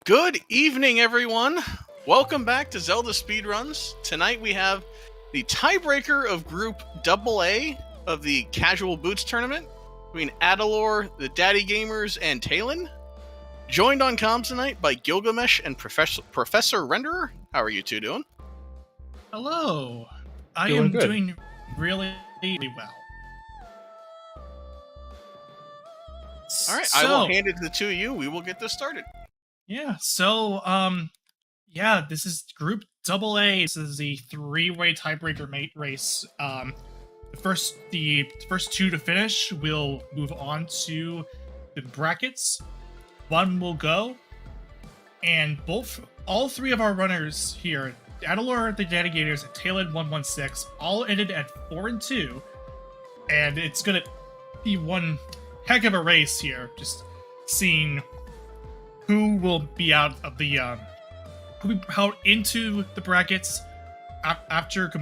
Good evening, everyone. Welcome back to Zelda Speedruns. Tonight we have the tiebreaker of Group AA of the Casual Boots Tournament between Adilor, TheDaddyGamers, and Taelin. Joined on comms tonight by Gilgamesh and Professor Renderer. How are you two doing? Hello. I am doing really well. All right, I will hand it to the two of you. We will get this started. Yeah, so, this is Group AA. This is the three-way tiebreaker mate race. The first two to finish will move on to the brackets. One will go, and all three of our runners here, Adilor, TheDaddyGamers, and Taelin116, all ended at 4-2, and it's gonna be one heck of a race here, just seeing who will be out of the who will be out into the brackets after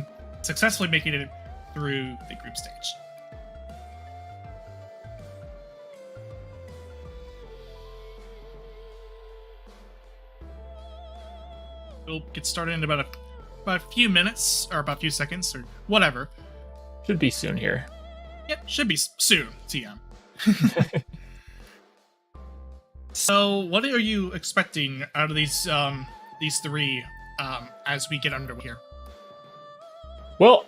successfully making it through the group stage. We'll get started in about a few minutes, or about a few seconds, or whatever. Should be soon here. Yep, should be soon, TM. So, what are you expecting out of these three as we get underway here? Well,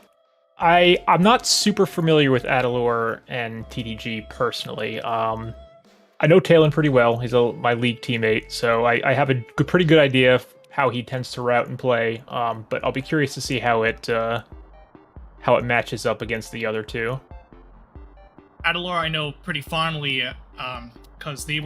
I'm not super familiar with Adilor and TDG personally. I know Taelin pretty well. He's my league teammate, so I have a pretty good idea of how he tends to route and play. But I'll be curious to see how it matches up against the other two. Adilor, I know pretty fondly, because he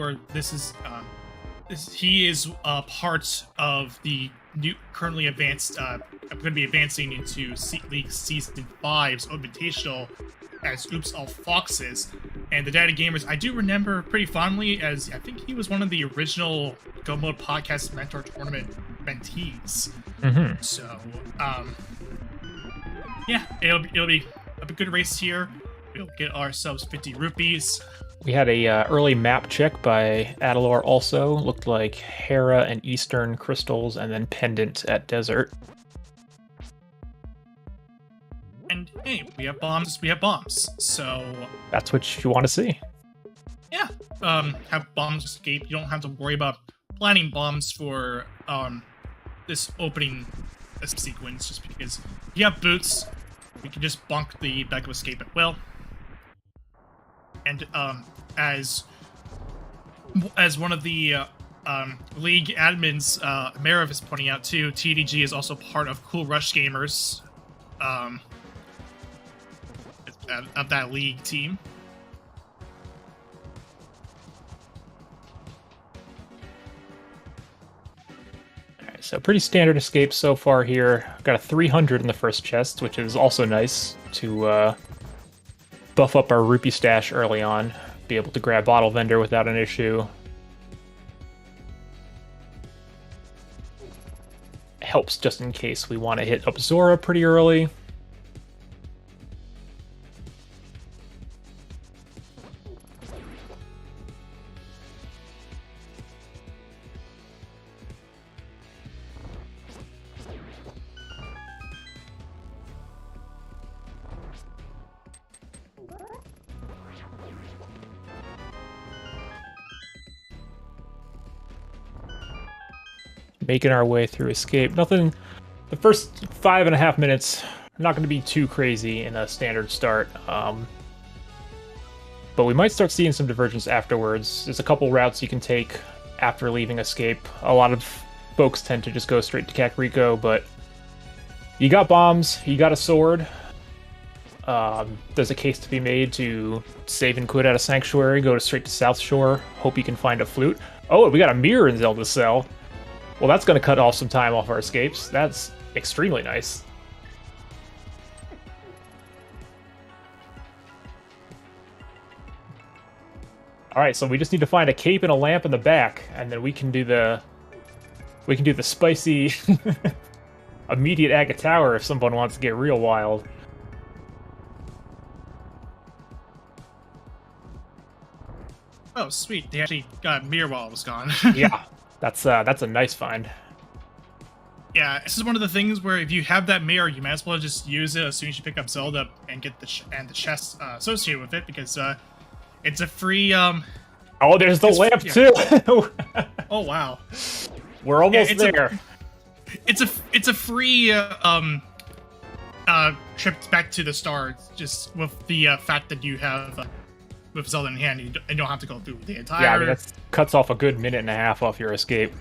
is part of the new currently advanced. I'm going to be advancing into League Season 5's Invitational as Oops All Foxes, and TheDaddyGamers I do remember pretty fondly, as I think he was one of the original Go Mode Podcast Mentor Tournament mentees. Mm-hmm. So, yeah, it'll be a good race here. We'll get ourselves 50 rupees. We had a early map check by Adilor also. Looked like Hera and Eastern crystals, and then Pendant at Desert. And hey, we have bombs. So that's what you want to see. Yeah, have bombs escape. You don't have to worry about planning bombs for this opening sequence, just because if you have boots, we can just bonk the bag of escape at will. And as one of the league admins, Marav is pointing out too, TDG is also part of Cool Rush Gamers, of that league team. Alright, so pretty standard escape so far here. Got a 300 in the first chest, which is also nice to buff up our rupee stash early on, be able to grab Bottle Vendor without an issue. Helps just in case we want to hit up Zora pretty early. Making our way through escape. Nothing. The first 5.5 minutes are not going to be too crazy in a standard start. But we might start seeing some divergence afterwards. There's a couple routes you can take after leaving escape. A lot of folks tend to just go straight to Kakariko, but you got bombs, you got a sword. There's a case to be made to save and quit out of Sanctuary, go straight to South Shore, hope you can find a flute. Oh, we got a mirror in Zelda's cell. Well, that's going to cut off some time off our escapes. That's extremely nice. Alright, so we just need to find a cape and a lamp in the back, and then we can do the spicy immediate Aga Tower if someone wants to get real wild. Oh, sweet. They actually got a mirror while I was gone. Yeah. That's a nice find. Yeah, this is one of the things where if you have that mirror, you might as well just use it as soon as you pick up Zelda and get the chest associated with it, because it's a free. Oh, there's the lamp too. Oh wow, we're almost there. It's a free trip back to the start, just with the fact that you have with Zelda in hand, you don't have to go through the entire. Yeah, I mean, that cuts off a good minute and a half off your escape.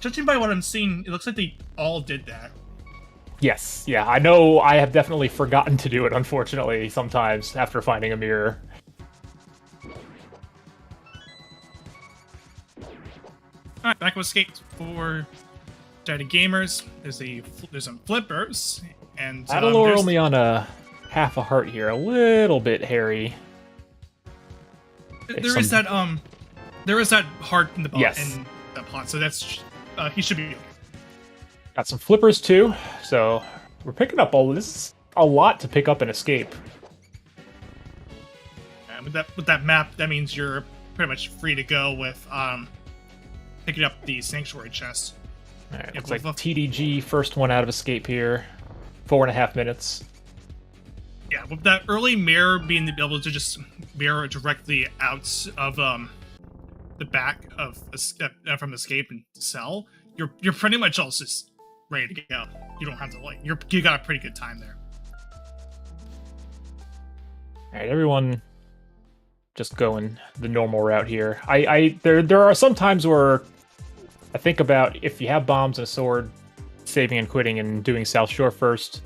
Judging by what I'm seeing, it looks like they all did that. Yes, yeah, I know. I have definitely forgotten to do it, unfortunately, sometimes after finding a mirror. Alright, back with escapes for TheDaddyGamers. There's some flippers, and Adilor only on a half a heart here, a little bit hairy. There is that heart in the pot. Yes. In the pot, so that's he should be okay. Got some flippers too, so we're picking up all this. Is a lot to pick up and escape. And with that map, that means you're pretty much free to go with picking up the sanctuary chest. All right, looks like TDG first one out of escape here. 4.5 minutes. Yeah, with that early mirror being able to just mirror directly out of the back of from escape and cell, you're pretty much all just ready to go. You don't have to you got a pretty good time there. All right, everyone, just going the normal route here. There are some times where I think about if you have bombs and a sword, saving and quitting and doing South Shore first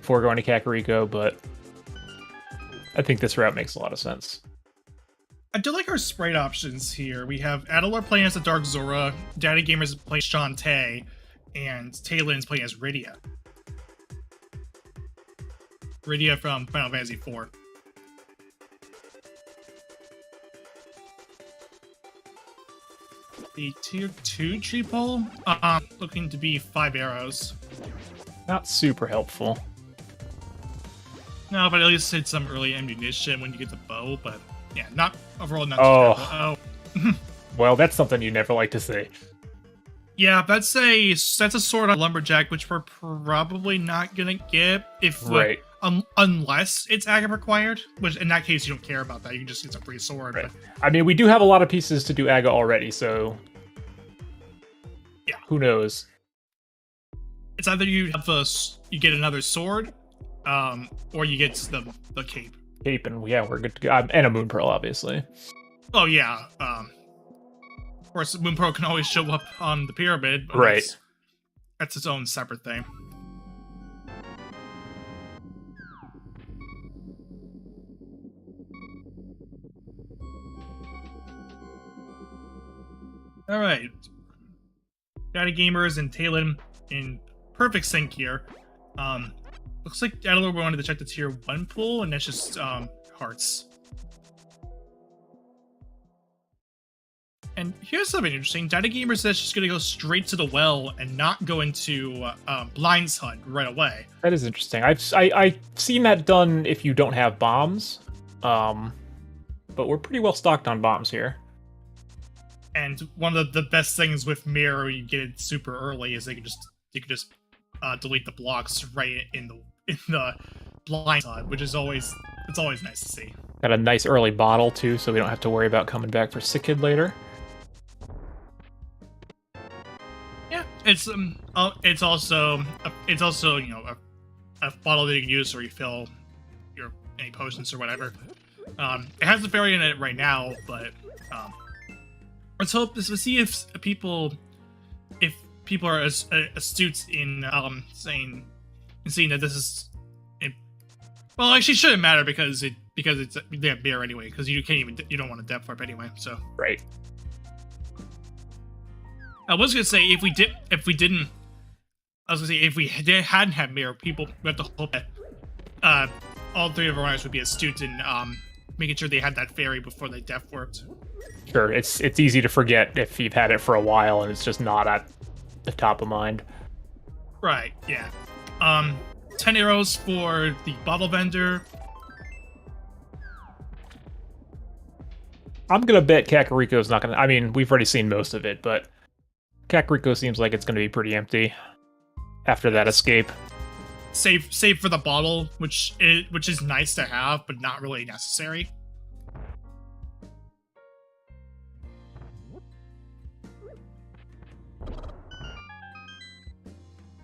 before going to Kakariko, but I think this route makes a lot of sense. I do like our sprite options here. We have Adilor playing as the Dark Zora, TheDaddyGamers playing Shantae, and Taelin playing as Rydia. Rydia from Final Fantasy IV. The tier 2 tree pole, looking to be 5 arrows. Not super helpful. No, but at least it's some early ammunition when you get the bow, but yeah, not overall not too terrible. Oh. Well, that's something you never like to see. Yeah, that's a sword on lumberjack, which we're probably not gonna get if right. Unless it's agate required, which in that case you don't care about that. You can just get a free sword. Right. But... I mean, we do have a lot of pieces to do aga already, so yeah, who knows? It's either you get another sword, or you get the cape. Cape, and yeah, we're good to go. And a moon pearl, obviously. Oh yeah. Of course, moon pearl can always show up on the pyramid. But right. That's its own separate thing. All right, TheDaddyGamers and Taelin in perfect sync here. Looks like Adilor wanted to check the tier 1 pool, and that's just hearts. And here's something interesting. TheDaddyGamers says she's going to go straight to the well and not go into Blind's Hut right away. That is interesting. I've seen that done if you don't have bombs, but we're pretty well stocked on bombs here. And one of the best things with Mirror, you get it super early, is you can just delete the blocks right in the Blind Hut, which is always nice to see. Got a nice early bottle too, so we don't have to worry about coming back for Sick Kid later. Yeah, it's also you know a bottle that you can use to refill any potions or whatever. It has the fairy in it right now, but let's see if people are as astute in seeing that this is. Well, actually, it shouldn't matter because it's they have beer anyway. Because you don't want a depth warp anyway. So right. I was gonna say if we hadn't had mirror, people we have to hope that all three of our runners would be astute in making sure they had that fairy before they depth warped. Sure, it's easy to forget if you've had it for a while and it's just not at the top of mind. Right. Yeah. 10 arrows for the bottle vendor. I'm gonna bet Kakariko's not gonna. I mean, we've already seen most of it, but Kakariko seems like it's gonna be pretty empty after that escape. Save for the bottle, which is nice to have, but not really necessary.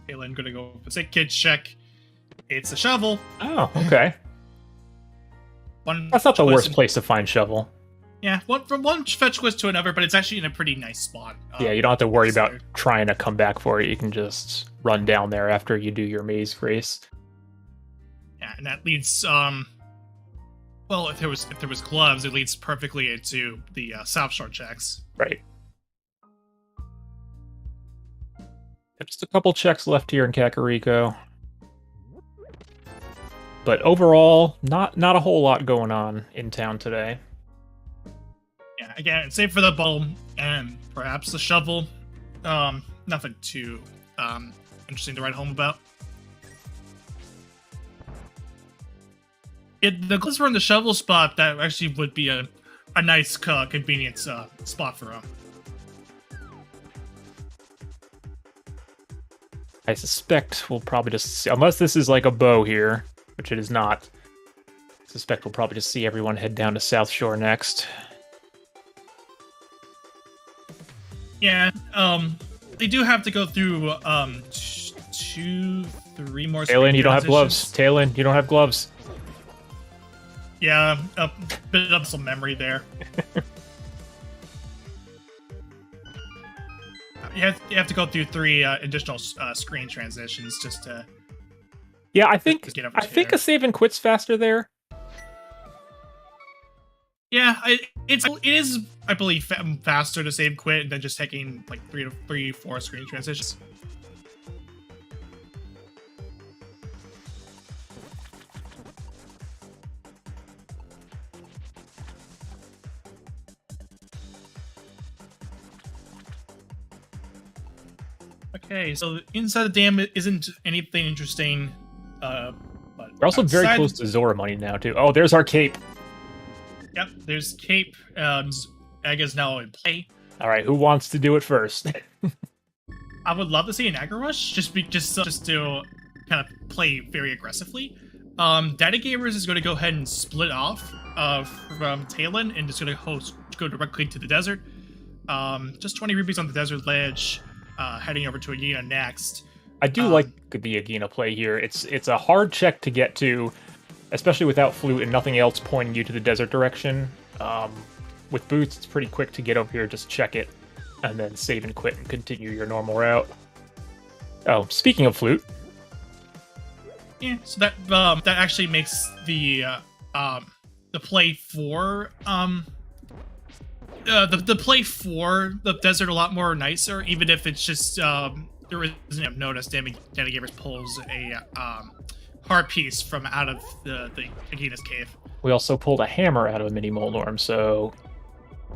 Taelin gonna go for sick kids check. It's a shovel. Oh, okay. That's not the worst place to find shovel. Yeah, from one fetch quest to another, but it's actually in a pretty nice spot. Yeah, you don't have to worry about trying to come back for it. You can just run down there after you do your maze race. Yeah, and that leads, well, if there was gloves, it leads perfectly into the South Shore checks. Right. Just a couple checks left here in Kakariko. But overall, not a whole lot going on in town today. Yeah, again, save for the bottle and perhaps the shovel. Nothing too interesting to write home about. The gloves were in the shovel spot. That actually would be a nice convenience spot for him. I suspect we'll probably just see, unless this is like a bow here, which it is not. I suspect we'll probably just see everyone head down to South Shore next. Yeah, they do have to go through 2, 3 more. Taelin, you don't have gloves. Taelin, you don't have gloves. Yeah, a bit of some memory there. You have to go through 3 additional screen transitions just to. Yeah, I think there. a save and quit's faster there. Yeah, it is, I believe, faster to save quit than just taking like 3 to 4 screen transitions. Okay, so inside the dam isn't anything interesting. But we're also very close to Zora money now too. Oh, there's our cape. Yep, there's Cape. Aga's now in play. All right, who wants to do it first? I would love to see an aggro rush, just to kind of play very aggressively. ZeldaGamers is going to go ahead and split off from Taelin and just going to go directly to the desert. Just 20 rupees on the desert ledge, heading over to Agina next. I do like the Agina play here. It's a hard check to get to, especially without flute and nothing else pointing you to the desert direction. With boots, it's pretty quick to get over here, just check it, and then save and quit and continue your normal route. Oh, speaking of flute. Yeah, so that actually makes the play for the play for the desert a lot more nicer, even if it's just there isn't notice ZeldaGamers pulls a heart piece from out of the Agina's cave. We also pulled a hammer out of a mini Moldorm, so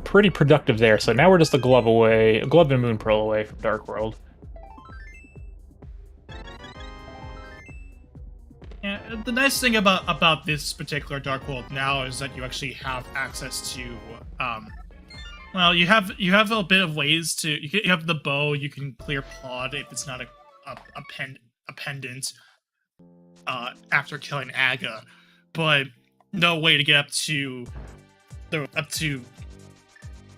pretty productive there. So now we're just a glove and moon pearl away from Dark World. Yeah, the nice thing about this particular Dark World now is that you actually have access to well, you have a bit of ways to you have the bow. You can clear pod if it's not a pendant after killing Aga, but no way to get up to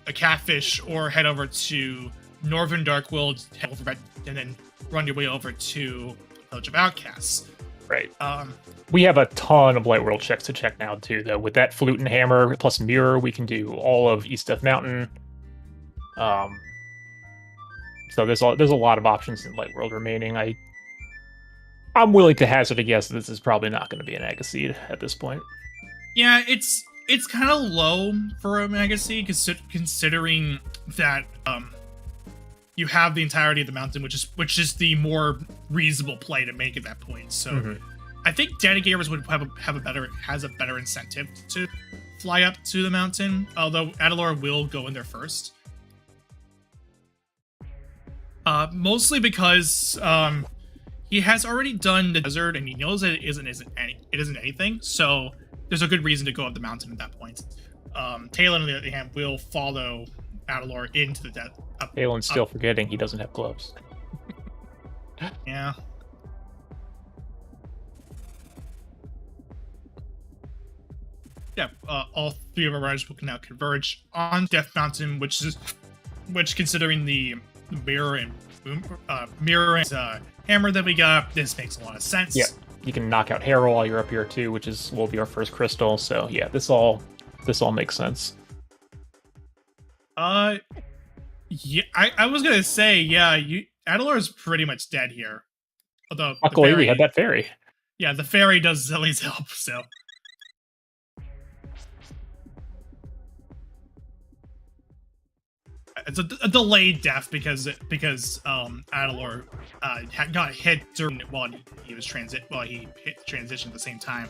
a catfish or head over to Northern Dark World, and then run your way over to Village of Outcasts. Right. We have a ton of Light World checks to check now too, though. With that flute and hammer plus mirror, we can do all of East Death Mountain. So there's a lot of options in Light World remaining. I'm willing to hazard a guess that this is probably not going to be an Agaseed at this point. Yeah, it's kind of low for a Agaseed, considering that you have the entirety of the mountain, which is the more reasonable play to make at that point. So I think ZeldaGamers would has a better incentive to fly up to the mountain, although Adilor will go in there first. Mostly because he has already done the desert and he knows that it isn't anything, so there's a good reason to go up the mountain at that point. Taelin, on the other hand, will follow Adilor into the death. Taelin's still forgetting he doesn't have gloves. Yeah. Yeah, all three of our riders will now converge on Death Mountain, which considering the mirror and hammer that we got, this makes a lot of sense. Yeah, you can knock out Harrow while you're up here too, which will be our first crystal. So yeah, this all makes sense. Yeah, I was gonna say, yeah, Adilor is pretty much dead here. Although luckily we had that fairy. Yeah, the fairy does at least help. So. It's a delayed death because Adilor got hit while he hit transition at the same time.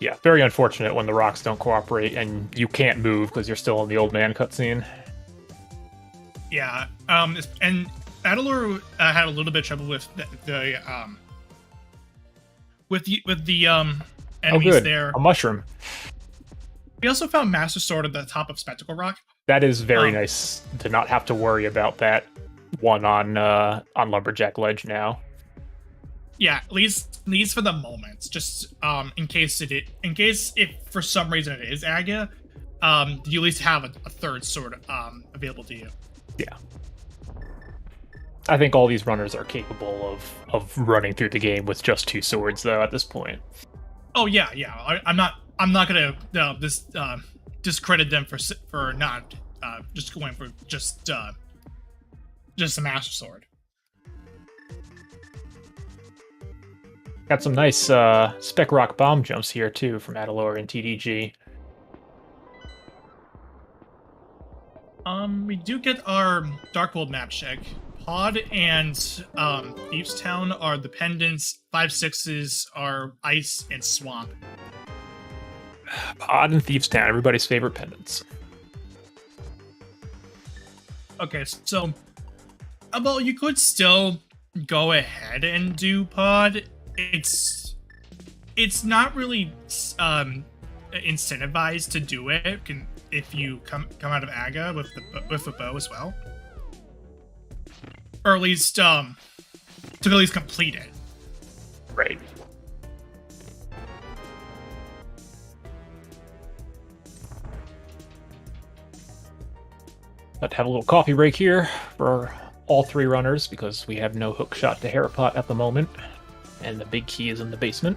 Yeah, very unfortunate when the rocks don't cooperate and you can't move because you're still in the old man cutscene. Yeah, and Adilor had a little bit of trouble with the enemies there. A mushroom. We also found Master Sword at the top of Spectacle Rock. That is very nice to not have to worry about that one on Lumberjack Ledge now. Yeah, at least for the moment. Just in case if for some reason it is Aga, you at least have a third sword available to you. Yeah. I think all these runners are capable of running through the game with just 2 swords though at this point. Oh yeah. I'm not gonna discredit them for not just going for just a Master Sword. Got some nice Spec Rock bomb jumps here too from Adilor and TDG. We do get our Dark World map check. Pod and Thieves Town are the pendants. 5/6s are ice and swamp. Pod and Thieves Town, everybody's favorite pendants. Okay, so well, you could still go ahead and do Pod. It's not really incentivized to do it if you come out of Aga with the bow as well, or at least to at least complete it. Right. Let's have a little coffee break here for all 3 runners because we have no hook shot to Harapot at the moment, and the big key is in the basement.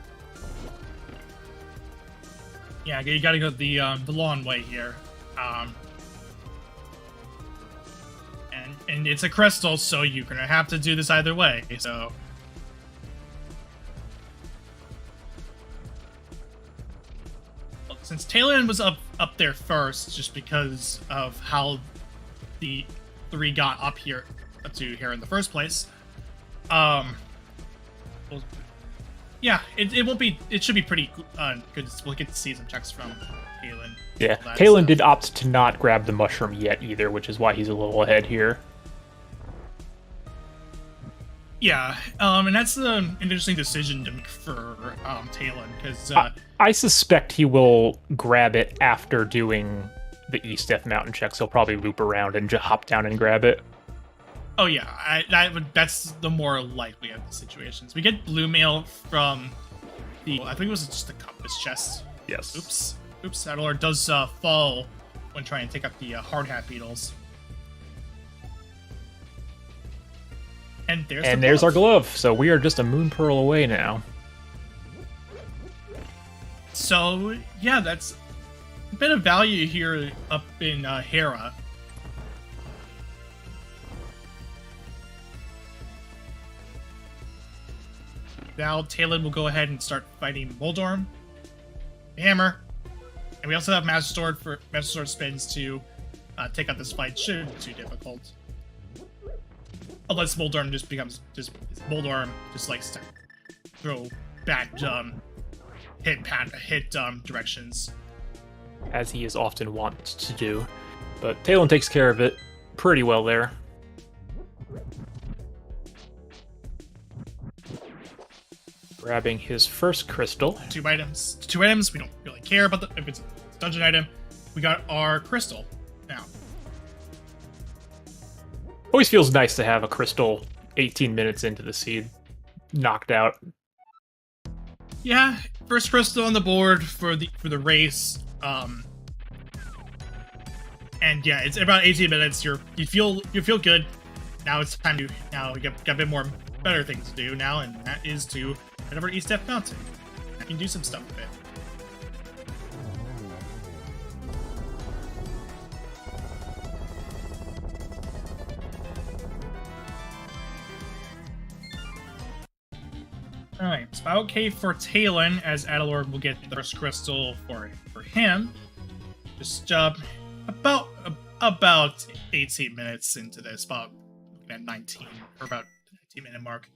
Yeah, you gotta go the long way here, and it's a crystal, so you're gonna have to do this either way. So. Since Taelin was up there first, just because of how the 3 got up here to here in the first place, well, yeah, it won't be. It should be pretty good. We'll get to see some checks from Taelin. Yeah, Taelin did opt to not grab the mushroom yet either, which is why he's a little ahead here. Yeah, and that's an interesting decision to make for Taelin, because I suspect he will grab it after doing the East Death Mountain checks. He'll probably loop around and just hop down and grab it. Oh yeah, that's the more likely of the situations. We get blue mail from I think it was just the compass chest. Yes. Oops. Adilor does fall when trying to take up the hard hat beetles. And there's our glove. So we are just a moon pearl away now. So yeah, that's a bit of value here up in Hera. Now Taelin will go ahead and start fighting Moldorm, Hammer, and we also have Master Sword spins to take out this fight. Shouldn't be too difficult, unless Moldorm Moldorm just likes to throw back hit directions, as he is often wont to do. But Taelin takes care of it pretty well there. Grabbing his first crystal. 2 items. 2 items. We don't really care about if it's a dungeon item. we got our crystal now. Always feels nice to have a crystal 18 minutes into the seed knocked out. Yeah, first crystal on the board for the race. And yeah, it's about 18 minutes. You feel good. Now it's time to we got a bit more better things to do now, and that is to head over to East F Mountain. I can do some stuff with it. Alright, Spiral Cave for Taelin, as Adilor will get the first crystal for him. Just about 18 minutes into this, about looking at 19, or about the 19-minute mark.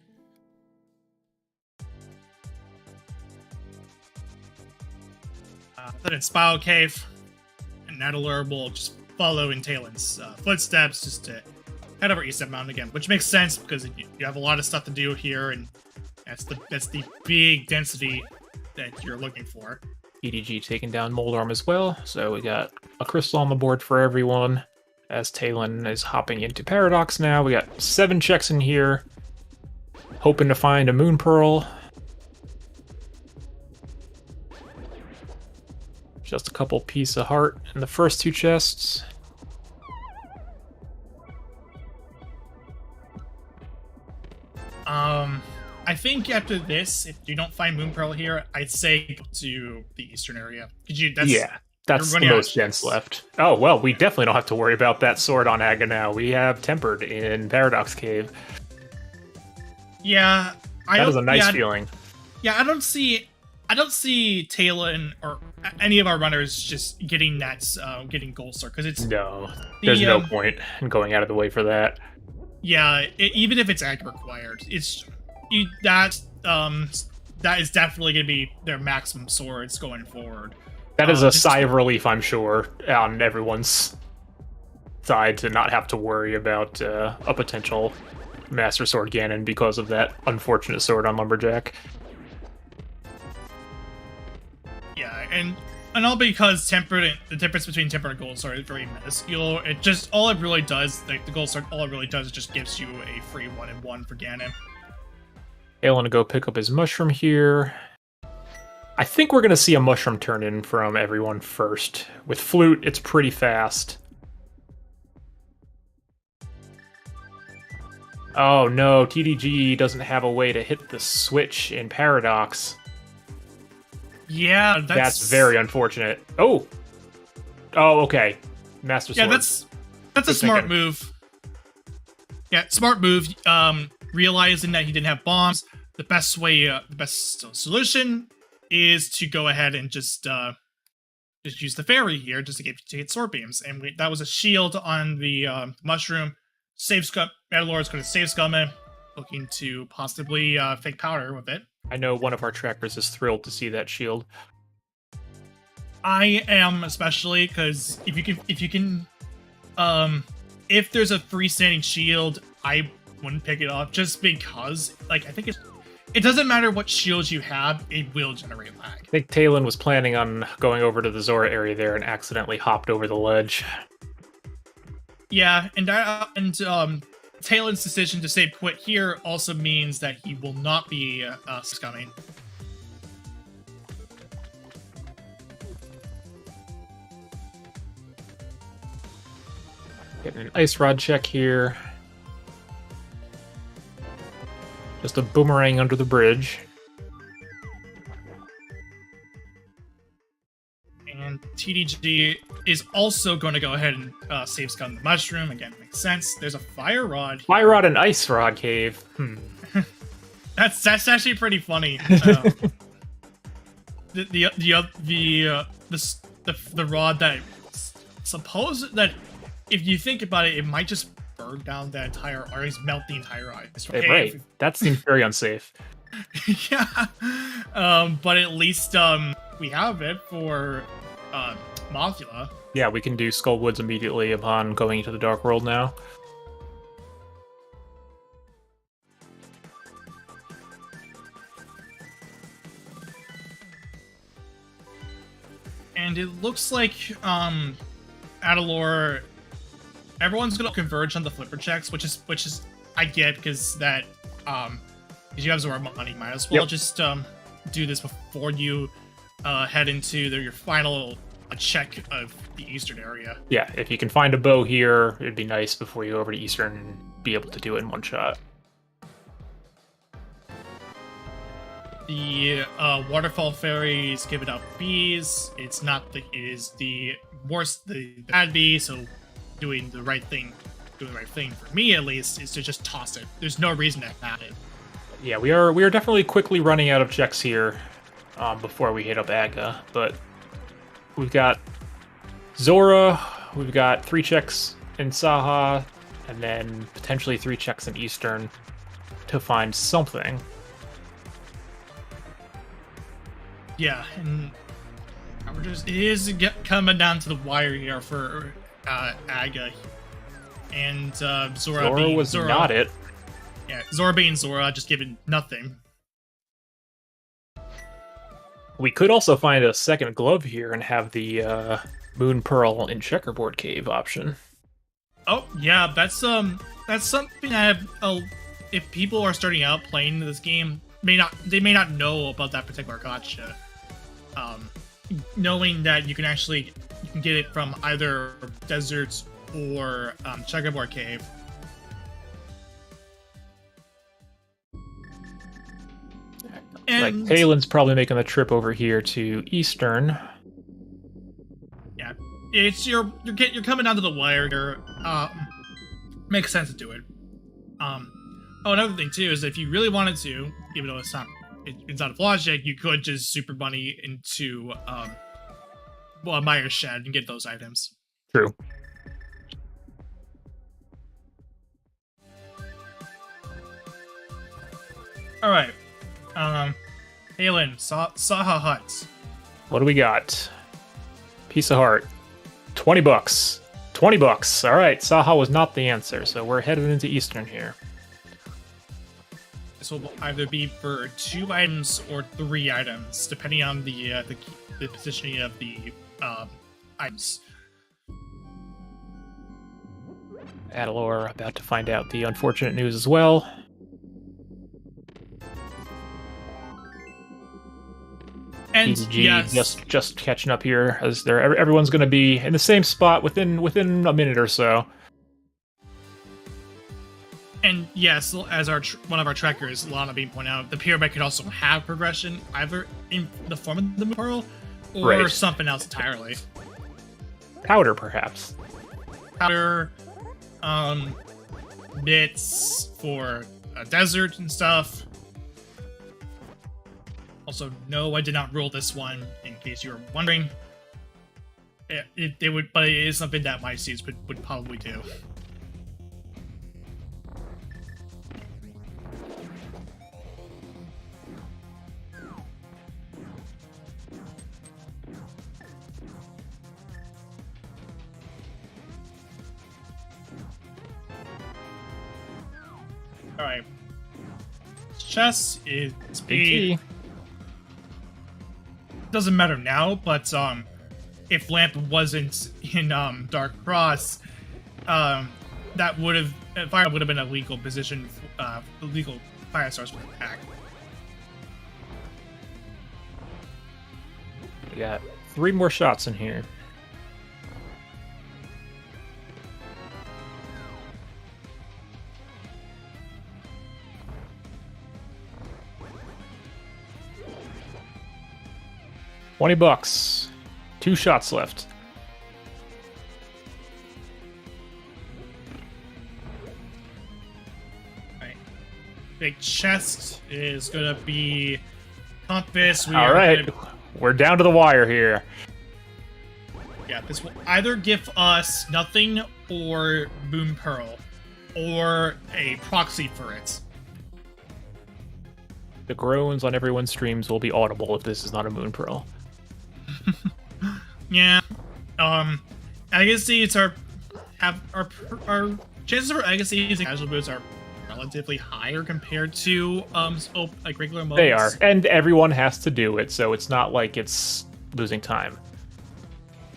Then it's Spiral Cave, and Adilor will just follow in Taelin's footsteps just to head over East F Mountain again, which makes sense because you have a lot of stuff to do here, and that's the big density that you're looking for. EDG taking down Moldarm as well, so we got a crystal on the board for everyone. As Taelin is hopping into Paradox now, we got 7 checks in here, hoping to find a Moon Pearl. Just a couple piece of heart in the first 2 chests. I think after this, if you don't find Moon Pearl here, I'd say go to the eastern area. That's the most dense left. Oh, well, we definitely don't have to worry about that sword on Aga now. We have Tempered in Paradox Cave. Yeah. That is a nice feeling. Yeah, I don't see Taelin or any of our runners just getting nets, getting Gold Star, because it's... No, there's no point in going out of the way for that. Yeah, even if it's ag required, that is definitely going to be their maximum swords going forward. That is a sigh of relief, I'm sure, on everyone's side to not have to worry about a potential Master Sword Ganon because of that unfortunate sword on Lumberjack. Yeah, and all because the difference between Tempered and Gold Sword is very minuscule. It just, all it really does, like the Gold Sword, all it really does is just gives you a free 1-in-1 for Ganon. Aelin to go pick up his mushroom here. I think we're going to see a mushroom turn in from everyone first. With Flute, it's pretty fast. Oh no, TDG doesn't have a way to hit the switch in Paradox. Yeah, that's very unfortunate. Oh, okay. Master Sword. Yeah, that's a smart move. Yeah, smart move. Realizing that he didn't have bombs, the best solution is to go ahead and just use the fairy here just to get sword beams, and that was a shield on the mushroom. Adilor is going to save Scumman, looking to possibly fake powder with it. I know one of our trackers is thrilled to see that shield. I am, especially because if there's a freestanding shield, I wouldn't pick it up just because, like, I think it doesn't matter what shields you have, it will generate lag. I think Taelin was planning on going over to the Zora area there and accidentally hopped over the ledge. Yeah, and Taelin's decision to save quit here also means that he will not be scumming. Getting an Ice Rod check here. Just a boomerang under the bridge. And TDG is also going to go ahead and save Scum the Mushroom. Again, makes sense. There's a Fire Rod here. Fire Rod and Ice Rod Cave. That's actually pretty funny. The rod that that if you think about it, it might just burn down the entire, or at least melt the entire ice. Okay, right. That seems very unsafe. Yeah. But at least we have it for Mothula. Yeah, we can do Skullwoods immediately upon going into the Dark World now. And it looks like Adilor, everyone's gonna converge on the flipper checks, which is I get because that because you have Zora money, might as well just do this before you head into your final check of the eastern area. Yeah, if you can find a bow here, it'd be nice before you go over to eastern and be able to do it in one shot. The waterfall fairy is giving out bees. It's not the. It is the worst. The bad bee. So doing the right thing for me at least is to just toss it. There's no reason to have it. Yeah, we are definitely quickly running out of checks here before we hit up Aga, but we've got Zora, we've got 3 checks in Saha, and then potentially 3 checks in Eastern to find something. Yeah, and it is coming down to the wire here for Aga, and Zora was Zora, not it. Yeah, Zora being Zora, just giving nothing. We could also find a second glove here and have the Moon Pearl and Checkerboard Cave option. Oh yeah, that's something that if people are starting out playing this game, they may not know about that particular gotcha. Knowing that you can get it from either deserts or Checkerboard Cave. And like Taelin's probably making the trip over here to Eastern. Yeah, it's you're coming down to the wire here. Makes sense to do it. Oh, another thing too is if you really wanted to, even though it's not a logic, you could just super money into Myers Shed and get those items. True. All right. Taelin, Saha Hut. What do we got? Piece of heart. $20. $20. All right, Saha was not the answer, so we're headed into Eastern here. This will either be for 2 items or 3 items, depending on the positioning of the items. Adilor about to find out the unfortunate news as well. And PG yes, just catching up here, as everyone's going to be in the same spot within a minute or so. and yes, as one of our trackers, Lana being pointed out, the pyramid could also have progression, either in the form of the pearl or something else entirely. Powder, perhaps. Powder, bits for a desert and stuff. Also, no, I did not rule this one, in case you were wondering. It would, but it is something that my seeds would probably do. Alright. Chess is BT. Doesn't matter now, but if Lamp wasn't in Dark Cross, that would have fire would have been a legal position, legal fire source for the pack. We got 3 more shots in here. $20. 2 shots left. Right. Big chest is gonna be compass. All right, we're down to the wire here. Yeah, this will either give us nothing or Moon Pearl, or a proxy for it. The groans on everyone's streams will be audible if this is not a Moon Pearl. Yeah. Agassies our chances of Agassies and casual boots are relatively higher compared to like regular modes. They are, and everyone has to do it, so it's not like it's losing time.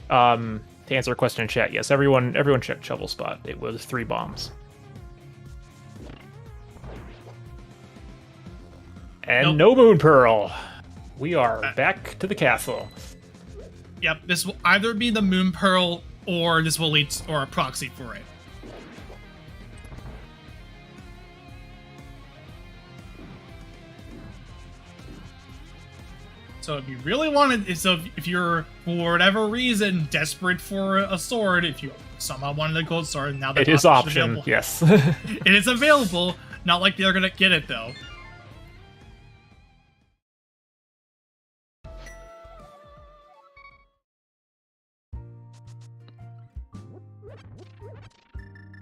To answer a question in chat, yes, everyone checked shovel spot. It was 3 bombs. And no moon pearl. We are back to the castle. Yep, this will either be the moon pearl or this will lead or a proxy for it. So if you really wanted, so if you're for whatever reason desperate for a sword, if you somehow wanted a gold sword, now that it is option, yes. It is available. Not like they're gonna get it though.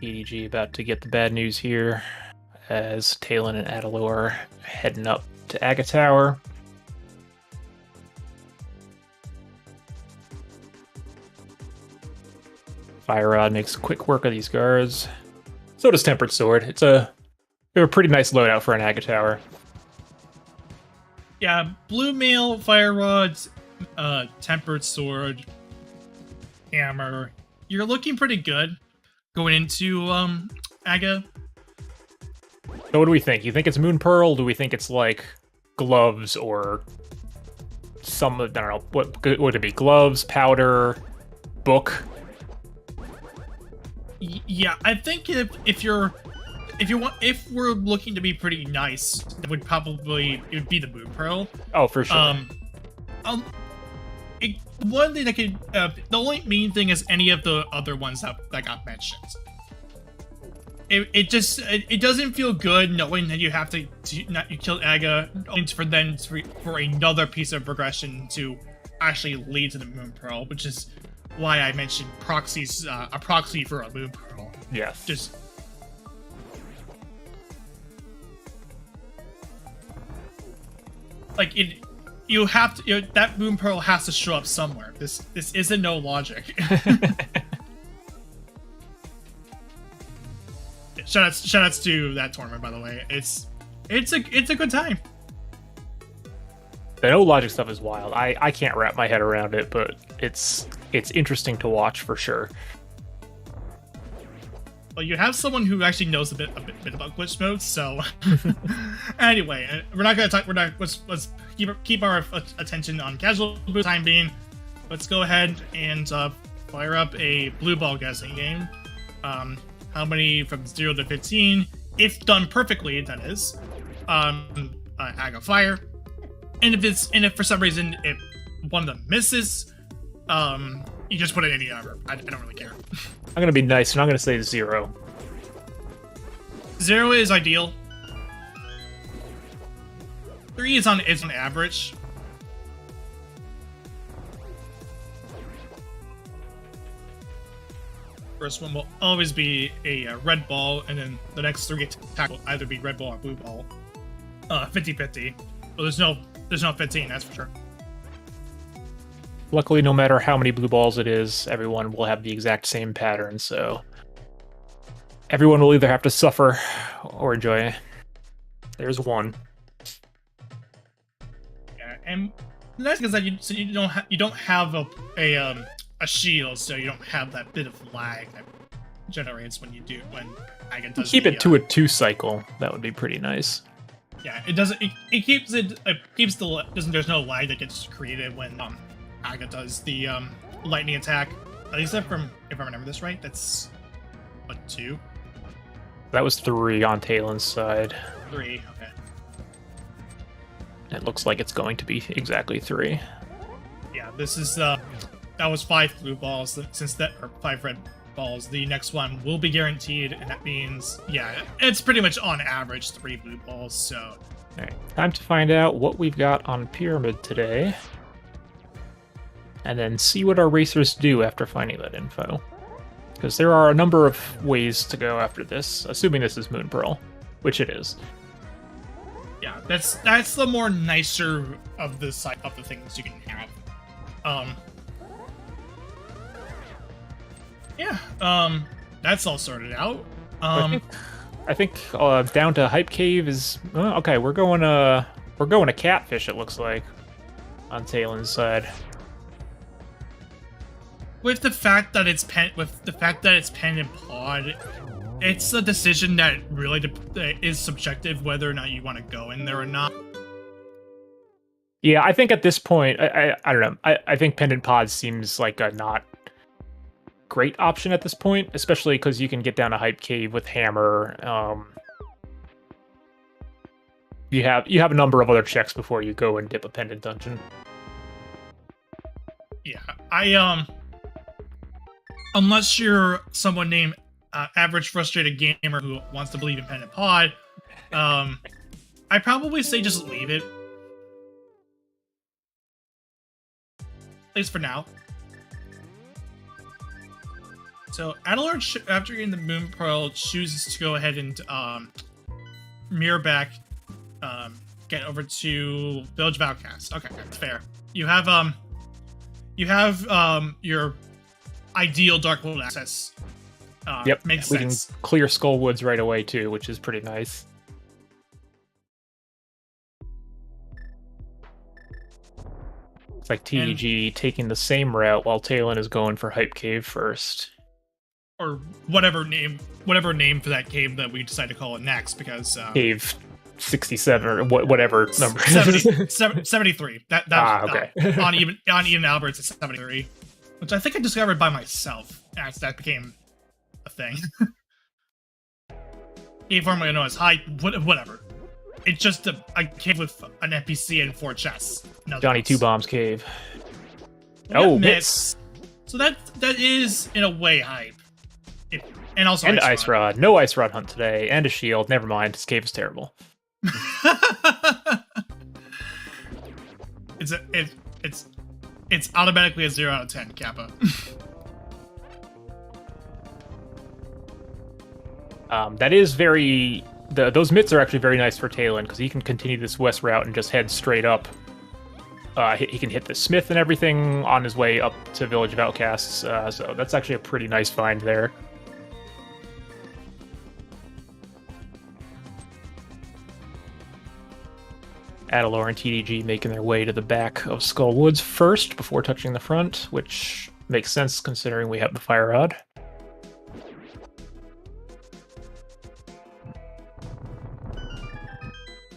EDG about to get the bad news here, as Taelin and Adilor heading up to Aga Tower. Fire Rod makes quick work of these guards. So does Tempered Sword. It's a pretty nice loadout for an Aga Tower. Yeah, Blue Mail, Fire Rods, Tempered Sword, Hammer. You're looking pretty good going into Aga. So what do we think? You think it's Moon Pearl? Do we think it's like gloves or some, I don't know, what would it be? Gloves, powder, book? Yeah, I think if we're looking to be pretty nice, it would be the Moon Pearl. Oh, for sure. One thing that could, the only mean thing is any of the other ones that got mentioned. It doesn't feel good knowing that you have to you killed Aga for another piece of progression to actually lead to the Moon Pearl, which is why I mentioned proxies, a proxy for a Moon Pearl. Yes. Just like it. You have to. That Moon Pearl has to show up somewhere. This isn't no logic. Shoutouts to that tournament, by the way. It's a good time. The no logic stuff is wild. I can't wrap my head around it, but it's interesting to watch for sure. Well, you have someone who actually knows a bit about glitch modes, so anyway, we're not gonna talk. Let's keep our attention on casual for the time being. Let's go ahead and fire up a blue ball guessing game. How many from 0 to 15, if done perfectly, that is. Aga fire, and if for some reason if one of them misses, you just put it in any number. I don't really care. I'm gonna be nice, and I'm gonna say 0. 0 is ideal. 3 is on average. First one will always be a red ball, and then the next 3 attack will either be red ball or blue ball. 50-50. Well, there's no 15, that's for sure. Luckily, no matter how many blue balls it is, everyone will have the exact same pattern, so everyone will either have to suffer or enjoy. There's one. Yeah, and the nice thing is that you don't have a shield, so you don't have that bit of lag that generates when Aga does. Keep it to a 2 cycle. That would be pretty nice. Yeah, it doesn't. It keeps there's no lag that gets created when Aga does the lightning attack. At least if I remember this right, that's what, 2? That was 3 on Taelin's side. 3, okay. It looks like it's going to be exactly 3. Yeah, this is that was 5 blue balls or 5 red balls. The next one will be guaranteed, and that means it's pretty much on average 3 blue balls. So, all right, time to find out what we've got on Pyramid today, and then see what our racers do after finding that info. Because there are a number of ways to go after this, assuming this is Moon Pearl, which it is. Yeah, that's the more nicer of the things you can have. That's all sorted out. I think down to Hype Cave is okay. We're going to Catfish. It looks like on Taelin's side. with the fact that it's pen and pod, it's a decision that really is subjective whether or not you want to go in there or not. Yeah, I think at this point, I don't know. I think pendant pod seems like a not great option at this point, especially because you can get down a hype cave with hammer. You have a number of other checks before you go and dip a pendant dungeon. Yeah, unless you're someone named Average Frustrated Gamer who wants to believe in pendant pod, I probably say just leave it. At least for now. So Adilor, after getting the Moon Pearl, chooses to go ahead and mirror back, get over to Village of Outcasts. Okay, that's fair. You have your ideal Dark World access. Yep, makes we sense. can clear Skullwoods right away too, which is pretty nice. It's like TDG taking the same route while Taelin is going for Hype Cave first. Or whatever name for that cave that we decide to call it next, because Cave 67 or whatever number. 73. That okay. on even Albert's it's 73, which I think I discovered by myself as that became a thing. Cave formerly known as high, whatever. It's just a cave with an NPC and 4 chests. Johnny Two Bombs cave. Oh, miss. So that is in a way hype. And also Ice Rod. No Ice Rod hunt today. And a shield. Never mind. This cave is terrible. It's automatically a 0 out of 10, Kappa. That is very... Those mitts are actually very nice for Taelin, because he can continue this west route and just head straight up. He can hit the smith and everything on his way up to Village of Outcasts, so that's actually a pretty nice find there. Adilor and TDG making their way to the back of Skullwoods first before touching the front, which makes sense considering we have the Fire Rod.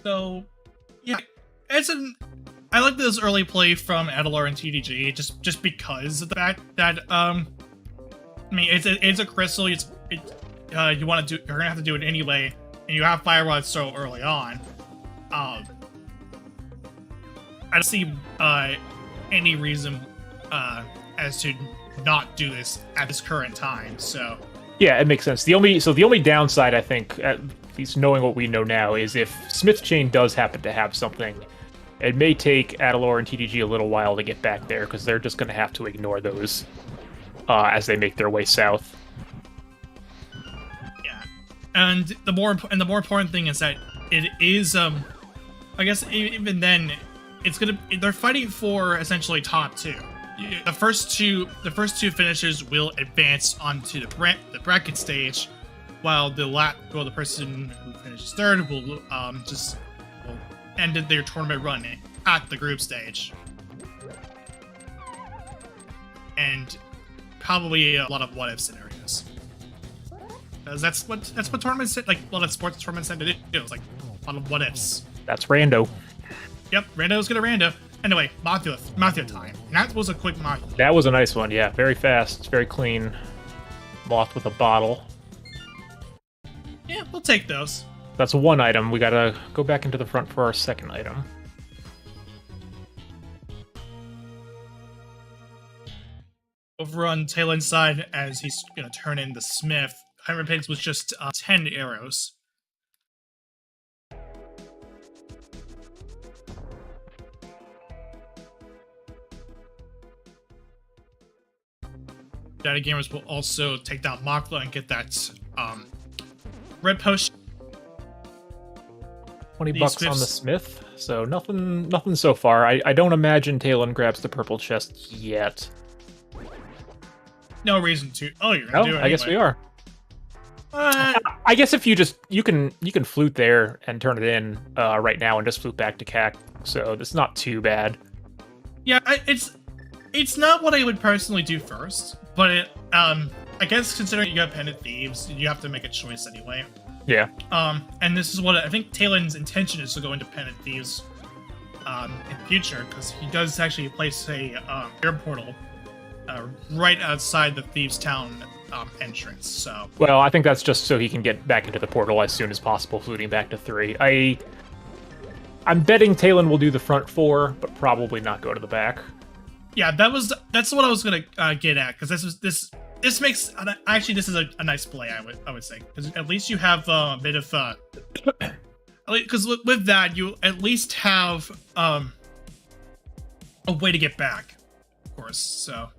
So, yeah, I like this early play from Adilor and TDG just because of the fact that I mean it's a crystal. You're gonna have to do it anyway, and you have Fire Rod so early on. I don't see any reason as to not do this at this current time. So yeah, it makes sense. The only downside, I think, at least knowing what we know now, is if Smith Chain does happen to have something, it may take Adilor and TDG a little while to get back there, because they're just going to have to ignore those as they make their way south. Yeah, and the more important thing is that it is I guess even then they're fighting for essentially top 2. The first two finishers will advance onto the bracket stage, while the person who finishes third will end their tournament run at the group stage, and probably a lot of what if scenarios. Because that's what tournaments, like a lot of sports tournaments tend to do. It's like a lot of what ifs. That's rando. Yep, rando's gonna rando. Anyway, Mothia time. And that was a quick Mothia. That was a nice one, yeah. Very fast, very clean. Moth with a bottle. Yeah, we'll take those. That's one item. We gotta go back into the front for our second item. Over on Taelin's side, as he's gonna turn in the Smith, Hyper Pigs was just 10 arrows. TheDaddyGamers will also take down Makla and get that red potion. 20 bucks on the Smith, so nothing so far. I don't imagine Taelin grabs the purple chest yet. No reason to. Oh, you're gonna do it anyway. I guess we are. I guess if you can flute there and turn it in right now and just flute back to CAC, so it's not too bad. Yeah, it's It's not what I would personally do first, but I guess considering you have Pendant Thieves, you have to make a choice anyway. Yeah. And this is what I think Taelin's intention is to go into Pendant Thieves in future, because he does actually place a air portal right outside the Thieves Town entrance. So. Well, I think that's just so he can get back into the portal as soon as possible, fluting back to 3. I'm betting Taelin will do the front 4, but probably not go to the back. Yeah, that's what I was gonna get at, because this makes actually this is a nice play, I would say, because at least you have a bit of because with that you at least have a way to get back, of course. So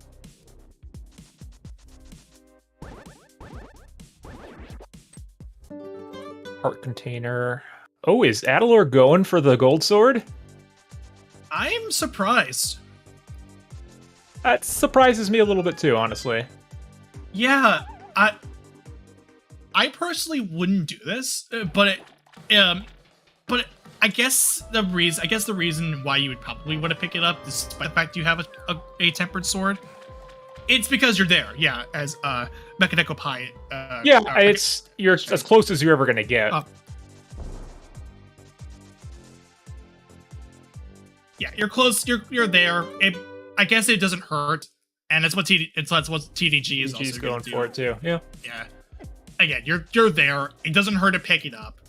Heart container. Oh, is Adilor going for the gold sword? I'm surprised. That surprises me a little bit too, honestly. Yeah, I personally wouldn't do this, but I guess the reason why you would probably want to pick it up, despite the fact you have a tempered sword, it's because you're there. Yeah, as Mechanical Pie. You're as close as you're ever gonna get. Yeah, you're close. You're there. I guess it doesn't hurt, and that's what TDG is also going for it too. Yeah. Yeah. Again, you're there. It doesn't hurt to pick it up.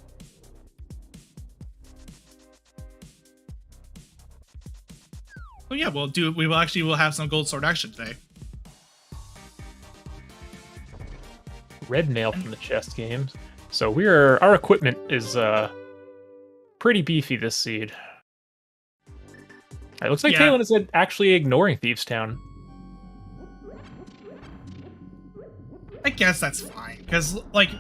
Oh yeah, we'll have some gold sword action today. Red mail from the chest games. So our equipment is pretty beefy this seed. It looks like Taelin is actually ignoring Thieves Town. I guess that's fine, because like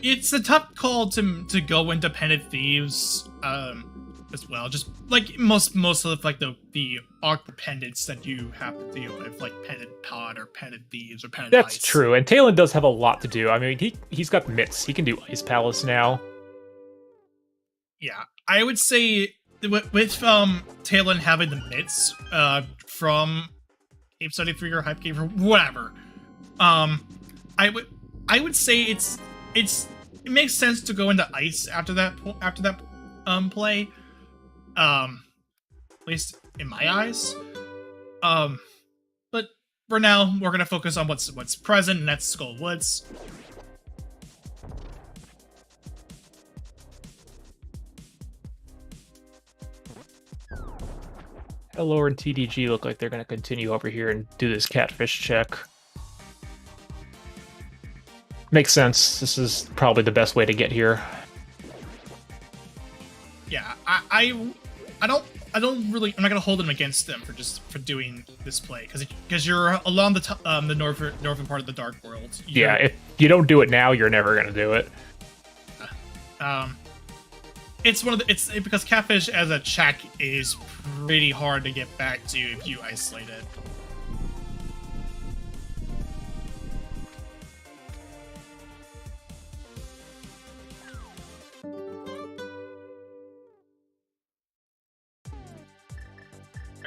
it's a tough call to go into Pendant Thieves as well. Just like most of like the awkward pendants that you have to deal with, like Pendant Pod or Pendant Thieves or Pendant That's Ice. true, and Taelin does have a lot to do. I mean, he's got mitts. He can do Ice Palace now. Yeah, I would say with Taelin having the mitts from Cape 73 or Hype Cave or whatever, I would say it makes sense to go into Ice after that play, at least in my eyes. But for now, we're gonna focus on what's present, and that's Skull Woods. Adilor and TDG look like they're going to continue over here and do this catfish check. Makes sense. This is probably the best way to get here. Yeah, I'm not gonna hold them against them for doing this play, because you're along the northern part of the Dark World. Yeah, if you don't do it now, you're never gonna do it. It's because Catfish as a check is pretty hard to get back to if you isolate it.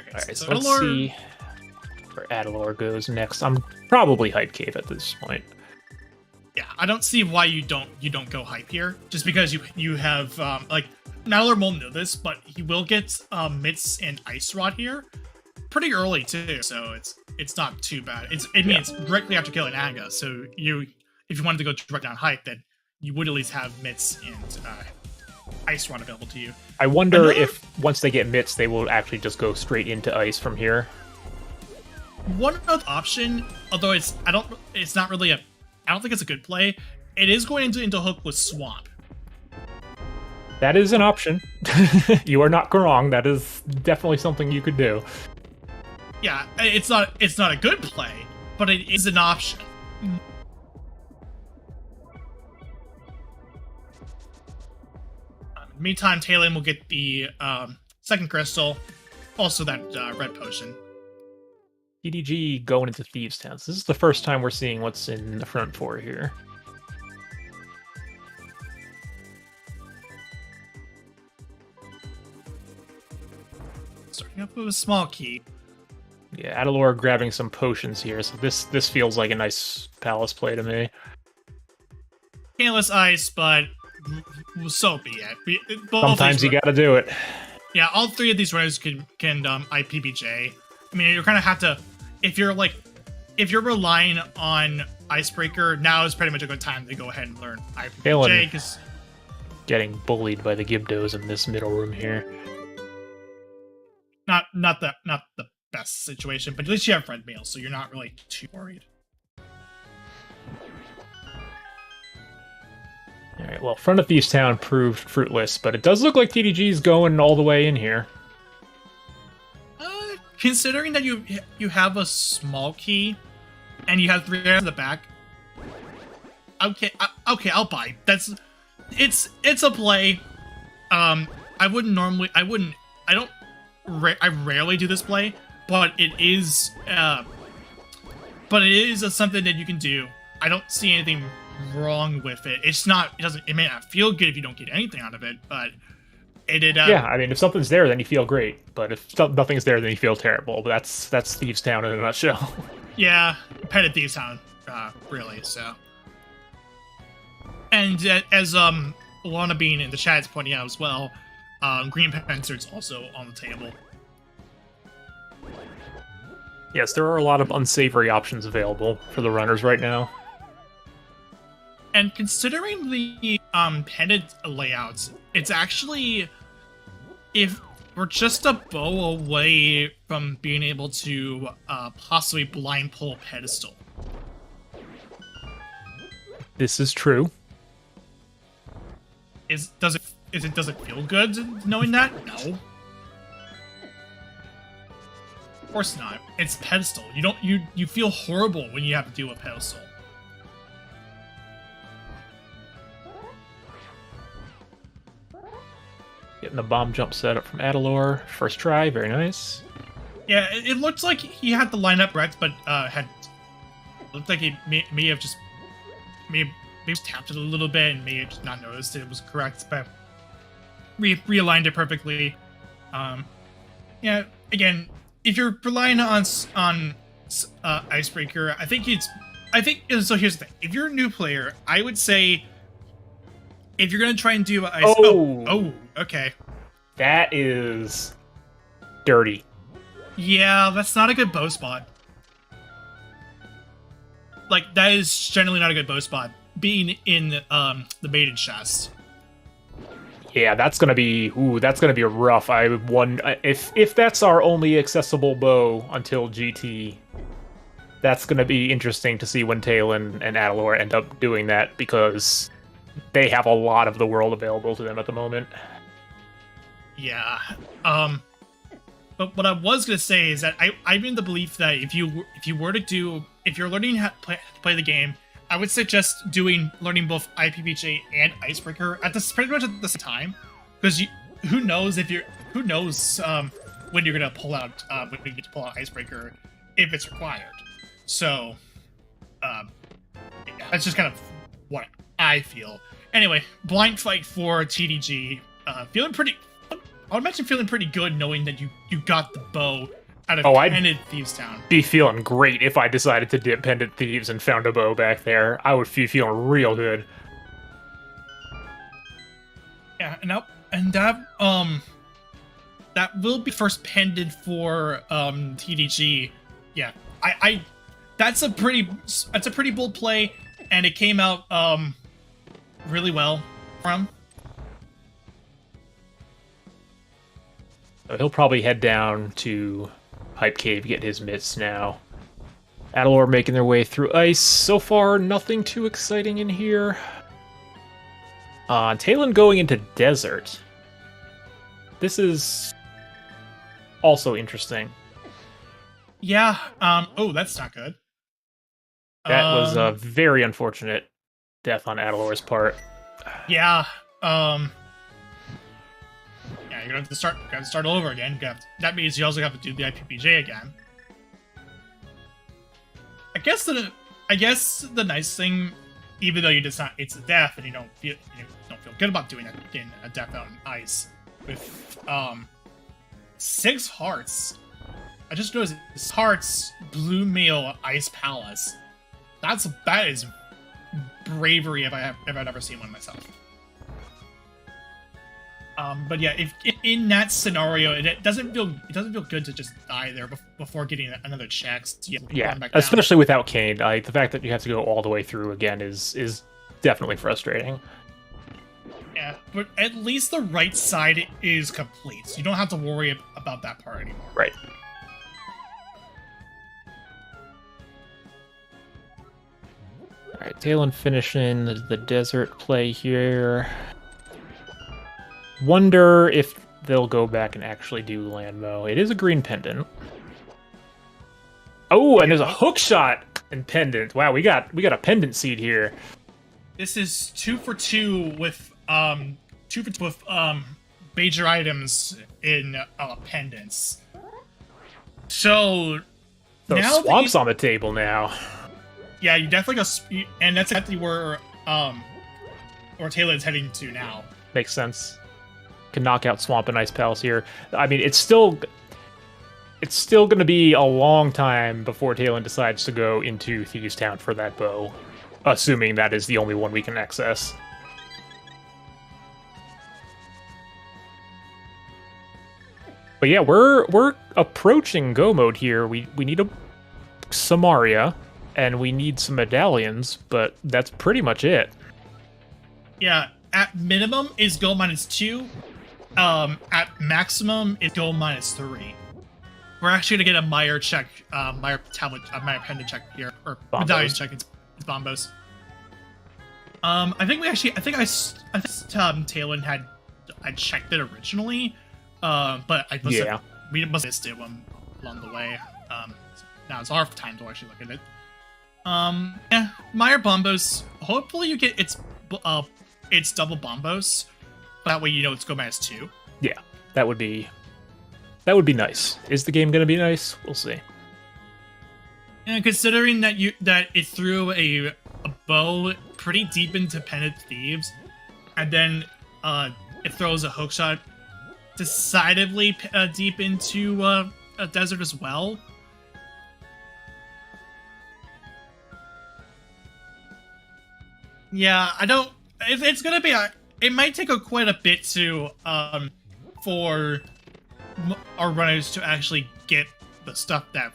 Alright, so let's see where Adilor goes next. I'm probably Hype Cave at this point. Yeah, I don't see why you don't go Hype here, just because you have like Adilor won't know this, but he will get mitts and Ice Rod here pretty early too, so it's not too bad. It means directly after killing Aga, so if you wanted to go directly on Hype, then you would at least have mitts and Ice Rod available to you. I wonder if once they get mitts, they will actually just go straight into Ice from here. One other option, although I don't think it's a good play. It is going into Hook with Swamp. That is an option. You are not wrong. That is definitely something you could do. Yeah, it's not a good play, but it is an option. Meantime, Taelin will get the second crystal, also that red potion. TDG going into Thieves Town. So this is the first time we're seeing what's in the front 4 here. Starting up with a small key. Yeah, Adilor grabbing some potions here, so this feels like a nice palace play to me. Painless ice, but so be it. Sometimes you gotta do it. Yeah, all three of these runners can IPBJ. I mean, you kind of have to, if you're relying on Icebreaker, now is pretty much a good time to go ahead and learn IPBJ, because getting bullied by the Gibdos in this middle room here. Not the best situation, but at least you have red mail, so you're not really too worried. Alright, well, Front of Thieves Town proved fruitless, but it does look like TDG's going all the way in here. Considering that you have a small key, and you have 3 at the back, okay, I'll buy. It's a play. I rarely do this play, but it is something that you can do. I don't see anything wrong with it. It may not feel good if you don't get anything out of it, but yeah, I mean, if something's there, then you feel great, but if nothing's there, then you feel terrible. But that's Thieves Town in a nutshell. Yeah, Petted Thieves Town, really. So, and as Lana Bean in the chat is pointing out as well, Green Panzer's also on the table. Yes, there are a lot of unsavory options available for the runners right now. And considering the pendant layouts, it's actually, if we're just a bow away from being able to possibly blind pull a pedestal. This is true. Does it feel good knowing that? No. Of course not. It's pedestal. You feel horrible when you have to do a pedestal. Getting the bomb jump set up from Adilor. First try, very nice. Yeah, it looked like he had the lineup right, but looked like he may have just tapped it a little bit and may have just not noticed it was correct, but realigned it perfectly. Yeah, again, if you're relying on Icebreaker, I think so. Here's the thing: if you're a new player, I would say, if you're gonna try and do ice, okay, that is dirty. Yeah, that's not a good bow spot. Like, that is generally not a good bow spot. Being in the maiden chest. Yeah, that's gonna be rough. If that's our only accessible bow until GT, that's gonna be interesting to see when Taelin and Adilor end up doing that, because they have a lot of the world available to them at the moment. Yeah. But what I was gonna say is that I'm in the belief that if you're learning how to play the game, I would suggest learning both IPBJ and Icebreaker pretty much at the same time, because who knows when you're gonna pull out when you get to pull out Icebreaker if it's required. So, yeah, that's just kind of what I feel. Anyway, blind fight for TDG. Feeling pretty good knowing that you got the bow out of Pendant Thieves Town. Be feeling great if I decided to dip Pendant Thieves and found a bow back there. I would be feeling real good. Yeah, and that will be first pendant for TDG. Yeah, that's a pretty bold play, and it came out really well from. So he'll probably head down to Hype Cave, get his mitts now. Adilor making their way through ice. So far, nothing too exciting in here. Taelin going into desert. This is also interesting. Yeah. Oh, that's not good. That was a very unfortunate death on Adilor's part. Yeah. Yeah, you're gonna have to start all over again. That means you also have to do the IPBJ again. I guess the nice thing, even though it's a death and you don't feel good about doing a death out on ice with 6 hearts. I just noticed Heart's Blue Mail Ice Palace. That is bravery if I've never seen one myself. But yeah, if in that scenario, it doesn't feel good to just die there before getting another check. So yeah, especially without Kane. Like the fact that you have to go all the way through again is definitely frustrating. Yeah, but at least the right side is complete, so you don't have to worry about that part anymore. Right. All right, Taelin finishing the desert play here. Wonder if they'll go back and actually do Landmo. It is a green pendant. Oh, and there's a hook shot and pendant. Wow, we got a pendant seed here. This is 2 for 2 with major items in pendants. So now Swamp's on the table now. Yeah, you definitely go, and that's exactly where Taelin's heading to now. Makes sense. Can knock out Swamp and Ice Palace here. I mean, it's still going to be a long time before Taelin decides to go into Thieves Town for that bow, assuming that is the only one we can access. But yeah, we're approaching go mode here. We need a Samaria, and we need some medallions, but that's pretty much it. Yeah, at minimum is go -2. At maximum is go -3. We're actually gonna get a Meyer check, Meyer pendant check here, or Bombos. medallion check. It's Bombos. I think Taelin had checked it originally, but we must have missed it along the way. Now it's our time to actually look at it. Yeah, Meyer Bombos. Hopefully you get its double Bombos. That way you know it's go -2. Yeah, that would be nice. Is the game going to be nice? We'll see. And considering that it threw a bow pretty deep into Pendant Thieves, and then it throws a hookshot decidedly deep into a desert as well. Yeah, I don't. It's gonna be it might take quite a bit to for our runners to actually get the stuff that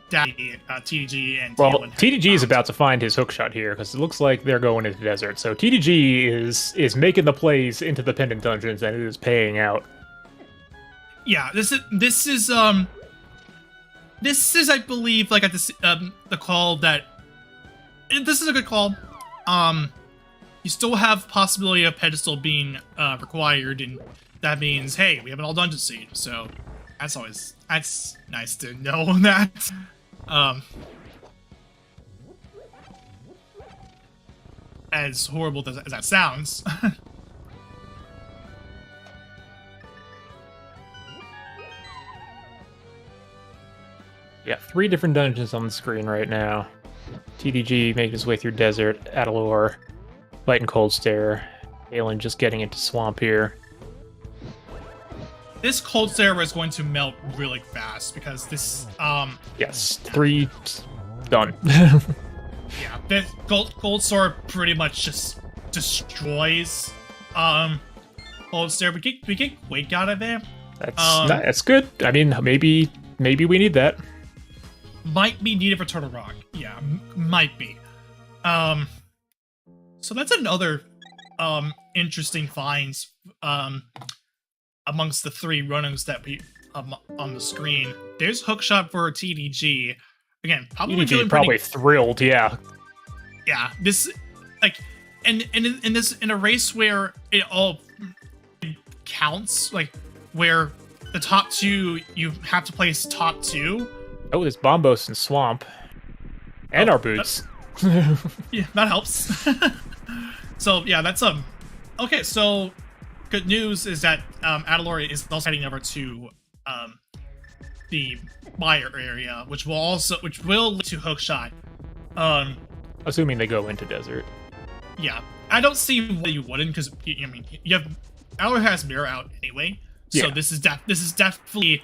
TDG and Taelin TDG is about to find his hookshot here because it looks like they're going into the desert. So TDG is making the plays into the pendant dungeons and it is paying out. Yeah, this is I believe like at the call that this is a good call. You still have possibility of pedestal being required, and that means, hey, we have an all dungeon seed, so that's nice to know that. As horrible as that sounds. Yeah, 3 different dungeons on the screen right now. TDG making his way through desert, Adilor fighting Cold Stare, Taelin just getting into swamp here. This Cold Stare is going to melt really fast because this yes, 3 done. Yeah, the Cold Stare pretty much just destroys Cold Stare. We get Quake out of it. That's good. I mean, maybe we need that. Might be needed for Turtle Rock. Yeah, might be. So that's another interesting finds amongst the 3 runners that we on the screen. There's hookshot for TDG. Again, probably thrilled. Yeah. Yeah. This and in a race where it all counts, like where the top 2 you have to place top 2. Oh, there's Bombos and Swamp. And our boots. Yeah, that helps. So, yeah, that's okay, so good news is that Adilor is also heading over to the Meyer area, which will lead to hookshot. Assuming they go into desert. Yeah. I don't see why you wouldn't, because I mean Adilor has mirror out anyway. So yeah. this is definitely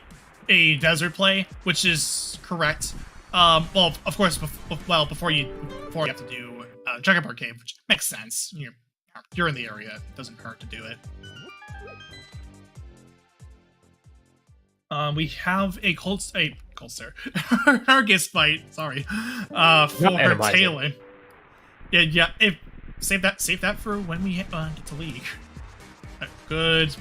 a desert play, which is correct. Well, of course, before you have to do Checkerboard Cave, which makes sense. You're in the area; it doesn't hurt to do it. We have a Argus fight. Sorry, for Taelin. Yeah. Save that for when we get to League. A good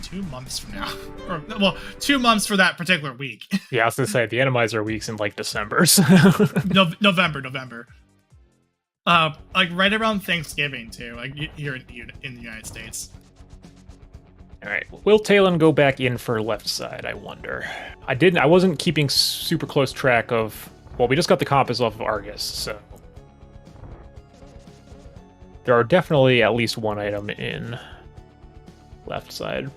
2 months from now, or well, 2 months for that particular week. Yeah, I was gonna say the Enemizer week's in like December. So. November. Like right around Thanksgiving too, like here in the United States. All right, will Taelin go back in for left side? I wonder. I wasn't keeping super close track of. Well, we just got the compass off of Argus, so there are definitely at least one item in left side.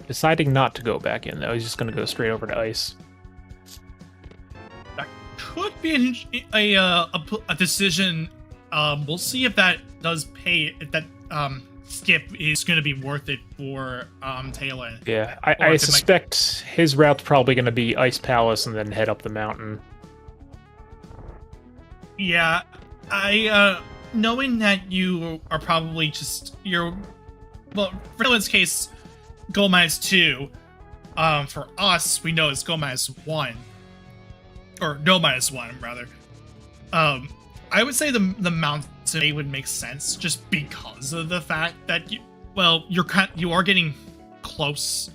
Deciding not to go back in though, he's just going to go straight over to ice. That could be a decision. We'll see if that does pay. If that skip is going to be worth it for Taelin. Yeah, I suspect his route's probably going to be Ice Palace and then head up the mountain. Yeah, knowing that you are probably just well, for Taelin's case, goal -2. For us, we know it's goal -1, or no -1 rather. I would say the mountain would make sense just because of the fact that you are getting close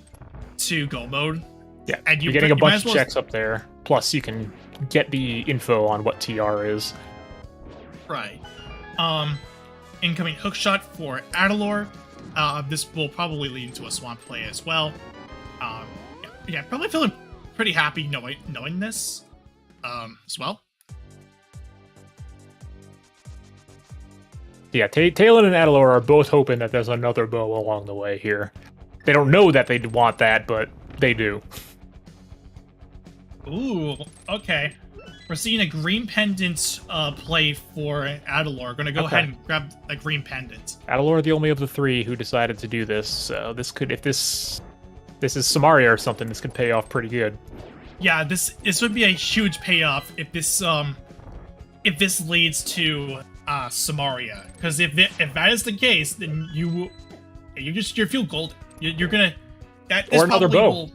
to go mode. Yeah, and you're getting a bunch of checks up there. Plus, you can get the info on what TR is. Right. Incoming hookshot for Adilor. This will probably lead into a swamp play as well. Yeah, probably feeling pretty happy knowing this as well. Yeah, Taelin and Adilor are both hoping that there's another bow along the way here. They don't know that they'd want that, but they do. Ooh, okay. We're seeing a green pendant play for Adilor. Gonna go ahead and grab a green pendant. Adilor, the only of the three who decided to do this, so this could, if this is Samaria or something, this could pay off pretty good. Yeah, this would be a huge payoff if this leads to Samaria, because if that is the case, then you feel gold. You're gonna or another bow.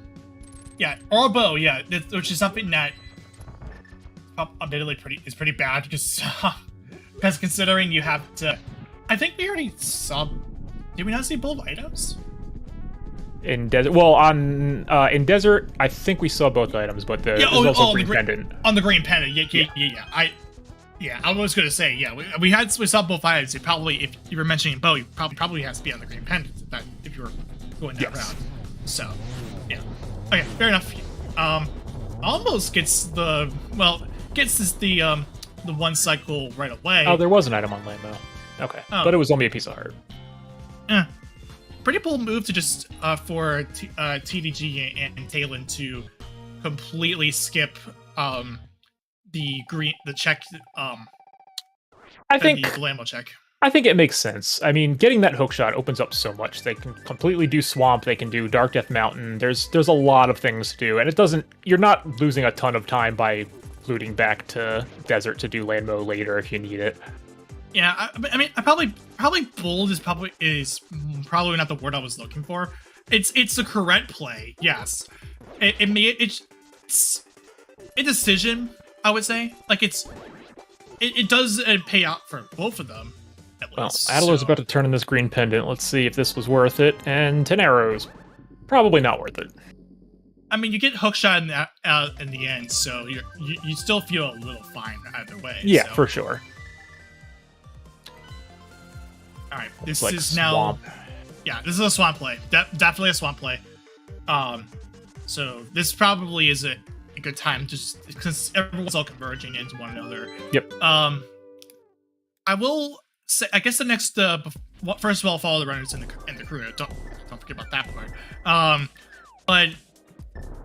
Or a bow. Yeah, which is something that admittedly is pretty bad because considering you have to. I think we already saw. Did we not see both items? In desert, in desert, I think we saw both items, but there's also green pendant. On the green pendant, yeah. I was gonna say, yeah, we saw both items. It probably, if you were mentioning bow, you probably has to be on the green pendant if you were going that route. So, yeah. Okay, fair enough. Almost gets the one cycle right away. Oh, there was an item on Lambo. Okay, but it was only a piece of heart. Pretty bold move to just for TDG and Taelin to completely skip the check. I think the Lambo check. I think it makes sense. I mean, getting that hookshot opens up so much. They can completely do Swamp. They can do Dark Death Mountain. There's a lot of things to do, and it doesn't. You're not losing a ton of time by looting back to Desert to do Lambo later if you need it. Yeah, I mean, probably bold is probably not the word I was looking for. It's the correct play. Yes, it's a decision. I would say it does pay out for both of them. Well, Adilor's about to turn in this green pendant. Let's see if this was worth it. And 10 arrows. Probably not worth it. I mean, you get hookshot in the end, so you still feel a little fine either way. Yeah, for sure. All right, this is now. Yeah, this is a swamp play. Definitely a swamp play. So this probably is a good time just because everyone's all converging into one another. Yep. I will say, I guess the next, first of all, follow the runners in the crew. Don't forget about that part. But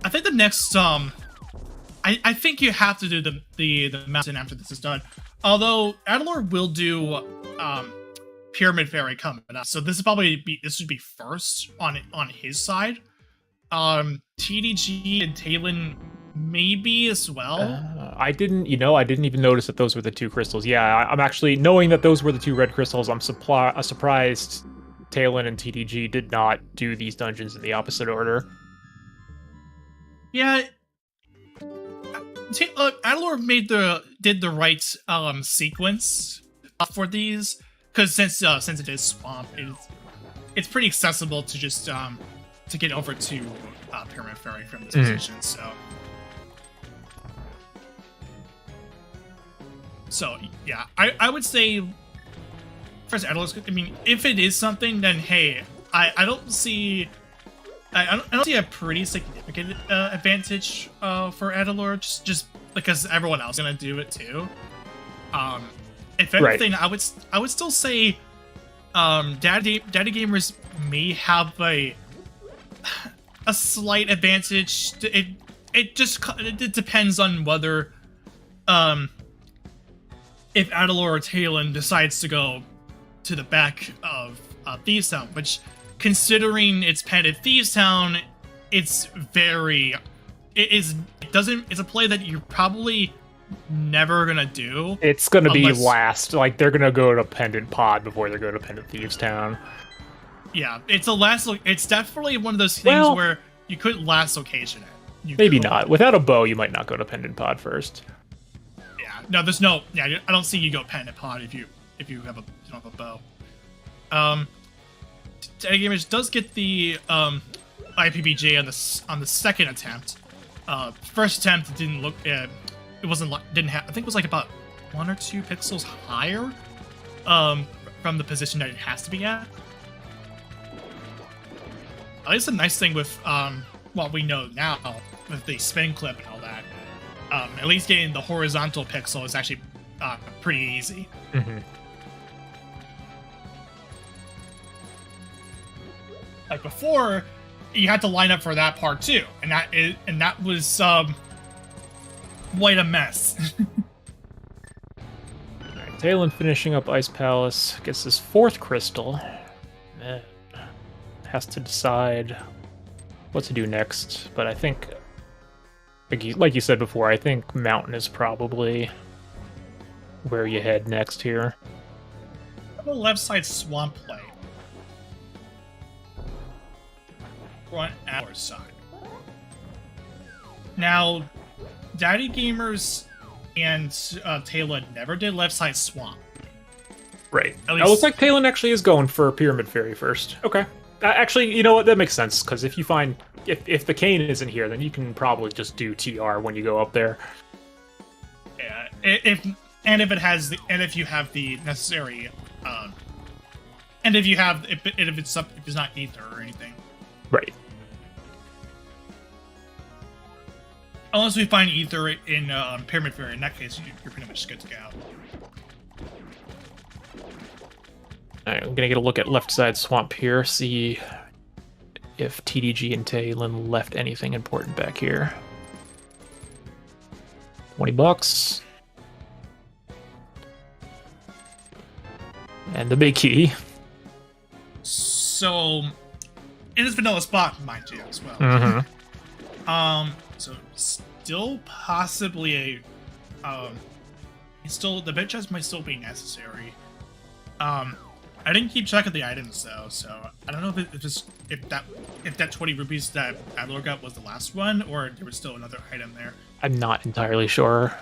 I think the next, I think you have to do the mountain after this is done. Although Adilor will do Pyramid Fairy coming up, so this should be first on his side. TDG and Taelin maybe as well. I didn't even notice that those were the 2 crystals. Yeah, I'm actually, knowing that those were the 2 red crystals, I'm surprised Taelin and TDG did not do these dungeons in the opposite order. Yeah, Adilor did the right sequence for these, because since it is swamp, it's pretty accessible to just to get over to Pyramid Fairy from this position. So yeah, I would say first Adilor's. I mean, if it is something, then hey, I don't see a pretty significant advantage for Adilor, just because everyone else is gonna do it too. If anything, right. I would still say DaddyGamers may have a slight advantage. It depends on whether if Adilor or Taelin decides to go to the back of Thieves Town, which, considering it's padded Thieves Town, it's a play that you're probably never gonna do. It's gonna be last. Like, they're gonna go to Pendant Pod before they go to Pendant Thieves Town. Yeah, it's a last. It's definitely one of those things where you could last location it. Maybe not. Without a bow, you might not go to Pendant Pod first. Yeah, no, there's no. Yeah, I don't see you go Pendant Pod if you don't have a bow. TheDaddyGamers does get the IPBJ on the second attempt. First attempt, it didn't look. It didn't have. I think it was like about 1 or 2 pixels higher from the position that it has to be at. At least the nice thing with what we know now with the spin clip and all that, at least getting the horizontal pixel is actually pretty easy. Mm-hmm. Like before, you had to line up for that part too, and that was quite a mess. Alright, Taelin finishing up Ice Palace, gets his 4th crystal. Has to decide what to do next, but I think, like you said before, I think Mountain is probably where you head next here. The left side swamp play. Front our side. Now, DaddyGamers and Taelin never did left side swamp. Right. It looks like Taelin actually is going for Pyramid Fairy first. Okay. Actually, you know what? That makes sense, because if you find if the cane isn't here, then you can probably just do TR when you go up there. Yeah. If you have the necessary, and if it's not ether or anything. Right. Unless we find ether in Pyramid Fairy, in that case, you're pretty much good to go. Alright, I'm gonna get a look at left side swamp here, see if TDG and Taelin left anything important back here. $20. And the big key. So, in this vanilla spot, mind you, as well. Mm-hmm. So still possibly the bed chest might still be necessary. I didn't keep track of the items though, so I don't know if that 20 rupees that Adilor got was the last one, or there was still another item there. I'm not entirely sure.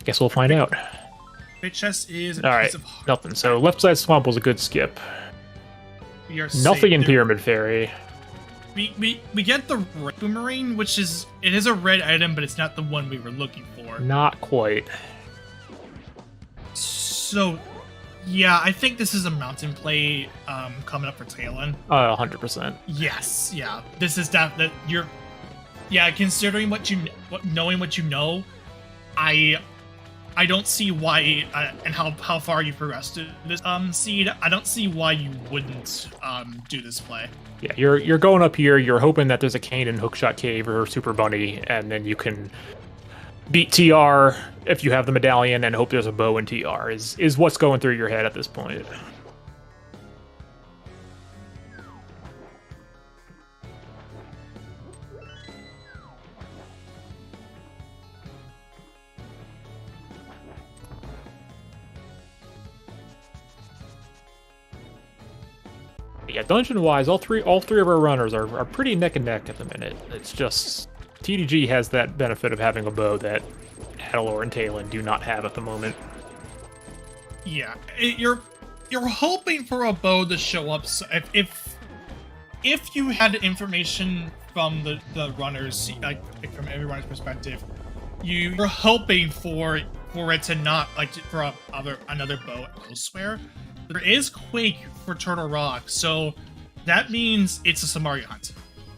Guess we'll find out. Bed chest is all right. Nothing. So left side swamp was a good skip. We are nothing in Pyramid Fairy. We get the red boomerang, which is a red item, but it's not the one we were looking for. Not quite. So, yeah, I think this is a mountain play coming up for Taelin. 100%. Yes, yeah. This is that you're. Yeah, considering knowing what you know, I don't see why and how far you progressed to this seed. I don't see why you wouldn't do this play. Yeah, you're going up here. You're hoping that there's a cane in Hookshot Cave or Super Bunny, and then you can beat TR if you have the medallion, and hope there's a bow in TR. Is what's going through your head at this point. Yeah, dungeon-wise, all three of our runners are pretty neck and neck at the minute. It's just TDG has that benefit of having a bow that Adilor and Taelin do not have at the moment. Yeah, you're hoping for a bow to show up. So if you had information from the runners, like from every runner's perspective, you're hoping for it to not for another bow elsewhere. There is Quake for Turtle Rock, so that means it's a Samaria hunt.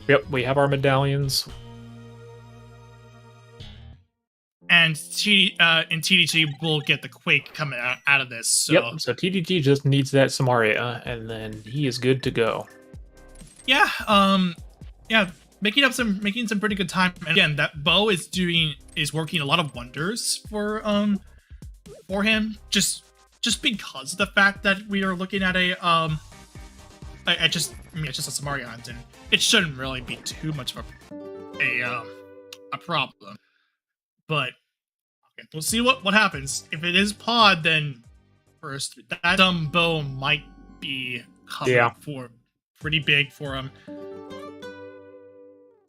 Yep, we have our medallions. And TDG will get the Quake coming out of this. So. Yep, so TDG just needs that Samaria, and then he is good to go. Yeah, making some pretty good time. And again, that bow is working a lot of wonders for him. Just because of the fact that we are looking at it's just a Samaria hunt, and it shouldn't really be too much of a problem. But okay, we'll see what happens. If it is pod, then first that dumb bow might be coming for pretty big for him.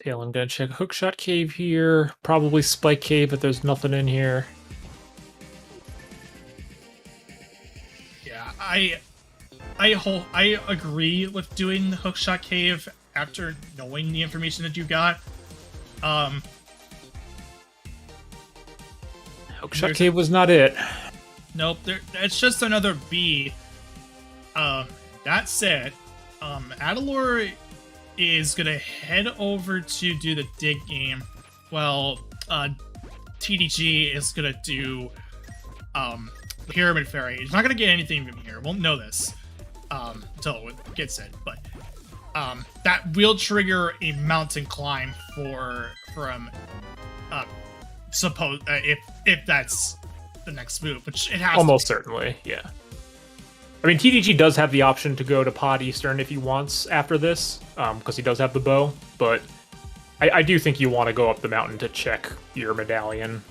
Taelin gonna check Hookshot Cave here, probably Spike Cave if there's nothing in here. Yeah, I agree with doing the Hookshot Cave after knowing the information that you got. Hookshot Cave was not it. Nope, it's just another B. That said, Adilor is gonna head over to do the dig game, while TDG is gonna do Pyramid Fairy. He's not gonna get anything from here. Won't know this until it gets it, but that will trigger a mountain climb from suppose if that's the next move, which it has almost certainly, yeah. I mean, TDG does have the option to go to Pod Eastern if he wants after this, because he does have the bow, but I do think you want to go up the mountain to check your medallion.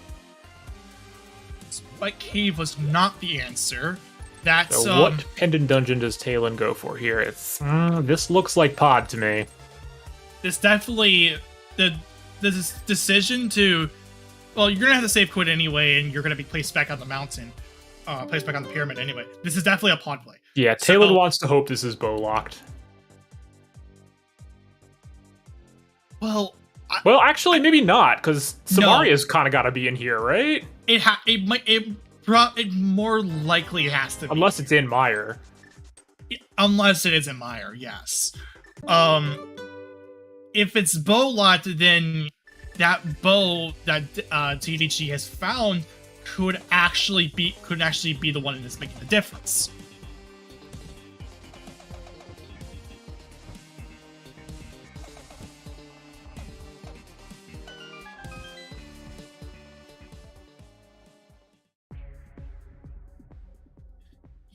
Spike Cave was not the answer. That's so what pendant dungeon does Taelin go for here? It's this looks like Pod to me. This definitely the decision to. Well, you're gonna have to save quit anyway, and you're gonna be placed back on the mountain, placed back on the pyramid anyway. This is definitely a pod play. Yeah, Taelin wants to hope this is bow locked. Well, actually, maybe not, because Samaria's kind of got to be in here, right? It more likely has to be. Unless it's in Mire. Unless it is in Mire, yes. If it's bow locked, then that bow that TDG has found could actually be the one that's making the difference.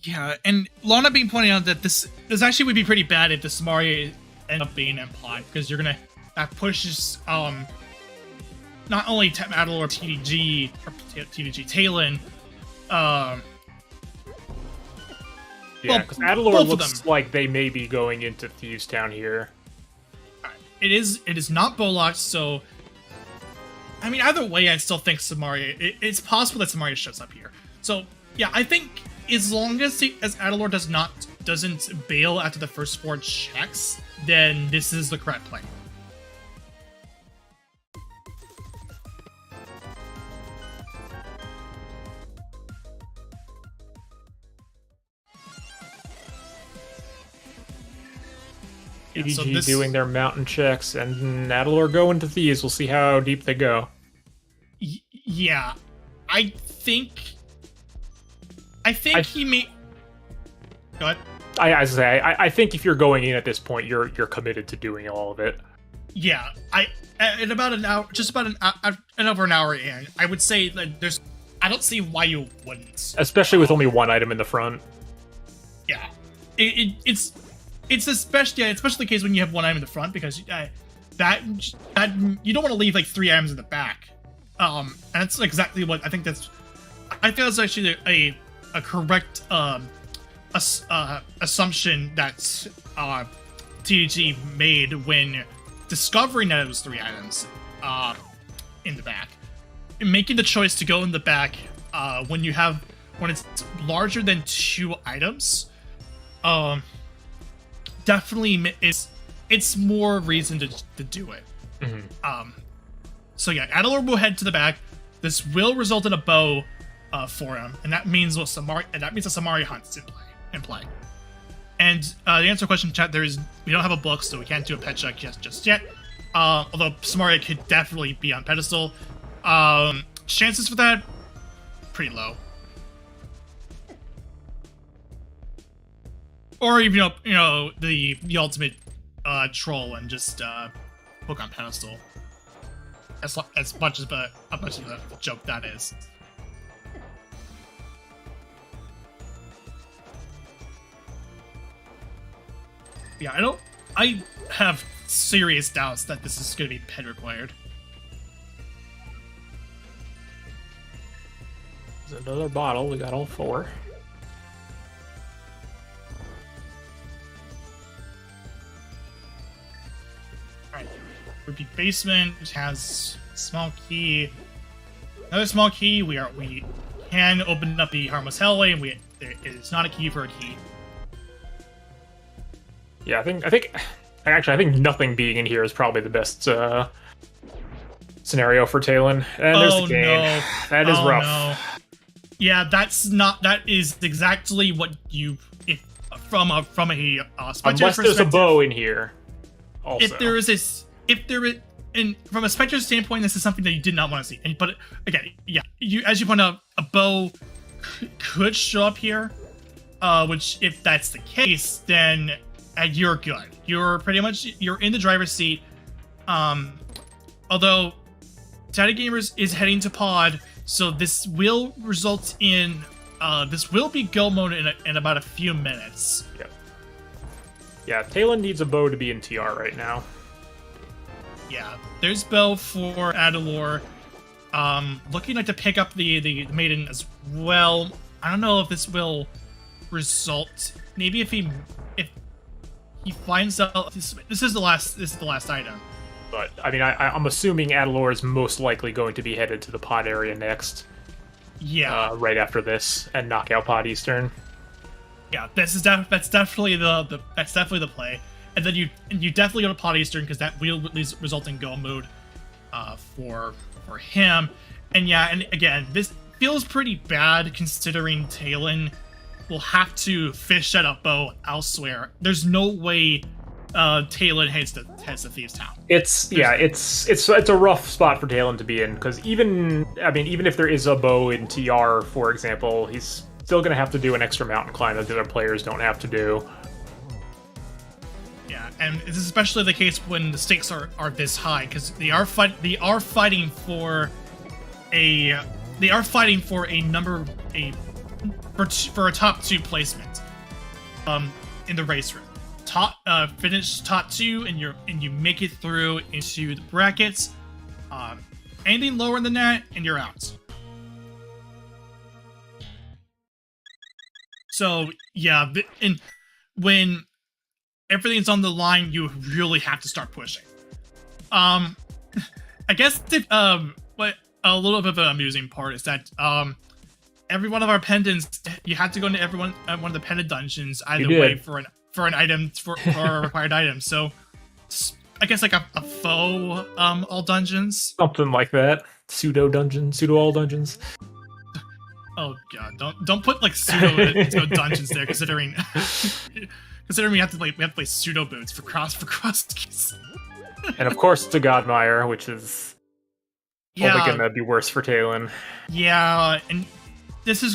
Yeah, and Lana being pointing out that this actually would be pretty bad if the Samaria end up being implied, because you're gonna that pushes not only Adilor TDG or TDG Taelin, yeah, because Adilor looks like they may be going into Thieves Town here. It is not bow locked, so I mean either way, I still think Samaria. It's possible that Samaria shows up here. So yeah, I think as long as Adilor doesn't bail after the first 4 checks, then this is the correct play. TDG doing their mountain checks, and Adilor going to Thieves. We'll see how deep they go. Yeah, I think he may. Go ahead. I think if you're going in at this point, you're committed to doing all of it. Yeah, in about an hour, over an hour in, I would say that I don't see why you wouldn't. Especially with only one item in the front. Yeah, it's especially the case when you have one item in the front, because that you don't want to leave like 3 items in the back. And that's exactly what I think that's actually a correct assumption that TDG made when discovering that it was 3 items in the back. Making the choice to go in the back when it's larger than 2 items, definitely it's more reason to do it. Mm-hmm. So yeah, Adilor will head to the back. This will result in a bow for him, and that means a Samari hunt's in play. And to answer the question, chat, we don't have a book, so we can't do a pet check just yet. Although Samari could definitely be on pedestal. Chances for that, pretty low. Or even the ultimate troll and just hook on pedestal. As much of a joke that is. Yeah, I have serious doubts that this is going to be ped required. There's another bottle. We got all 4. Alright. Ruby Basement has a small key. Another small key. We can open up the Harmless Hellway, and it is not a key for a key. Yeah, I think nothing being in here is probably the best scenario for Taelin. And there's the game. No. That is rough. No. Yeah, that is exactly what from a spectator Unless there's a bow in here. Also. From a spectator standpoint, this is something that you did not want to see. But again, yeah, as you point out, a bow could show up here. Which, if that's the case, then you're good. You're in the driver's seat. Although TheDaddyGamers is heading to pod, so this will result in this will be go mode in about a few minutes. Yep. Yeah, Taelin needs a bow to be in TR right now. Yeah, there's bow for Adilor. Looking like to pick up the maiden as well. I don't know if this will result. Maybe if he finds out this is the last item. But I mean, I'm assuming Adilor is most likely going to be headed to the pod area next. Yeah. Right after this and knock out pod Eastern. Yeah, that's definitely the play. And then you definitely go to pod Eastern because that will at least result in go mode for him. And yeah, and again, this feels pretty bad considering Taelin will have to fish at a bow elsewhere. There's no way Taelin heads to Thieves Town. It's a rough spot for Taelin to be in because even if there is a bow in TR, for example, he's still going to have to do an extra mountain climb that the other players don't have to do. Yeah, and it's especially the case when the stakes are this high because they are fighting for a top 2 placement in the race room. Finish top 2 and you make it through into the brackets. Anything lower than that and you're out. So yeah, and when everything's on the line, you really have to start pushing. I guess what a little bit of an amusing part is that every one of our pendants, you had to go into one of the pendant dungeons either way for an item for a required item. So I guess like a faux all dungeons, something like that. Pseudo all dungeons. Oh god, don't put like pseudo dungeons there, considering we have to play pseudo boots for cross keys. And of course it's a Godmire, which is only gonna be worse for Taelin. Yeah, and this will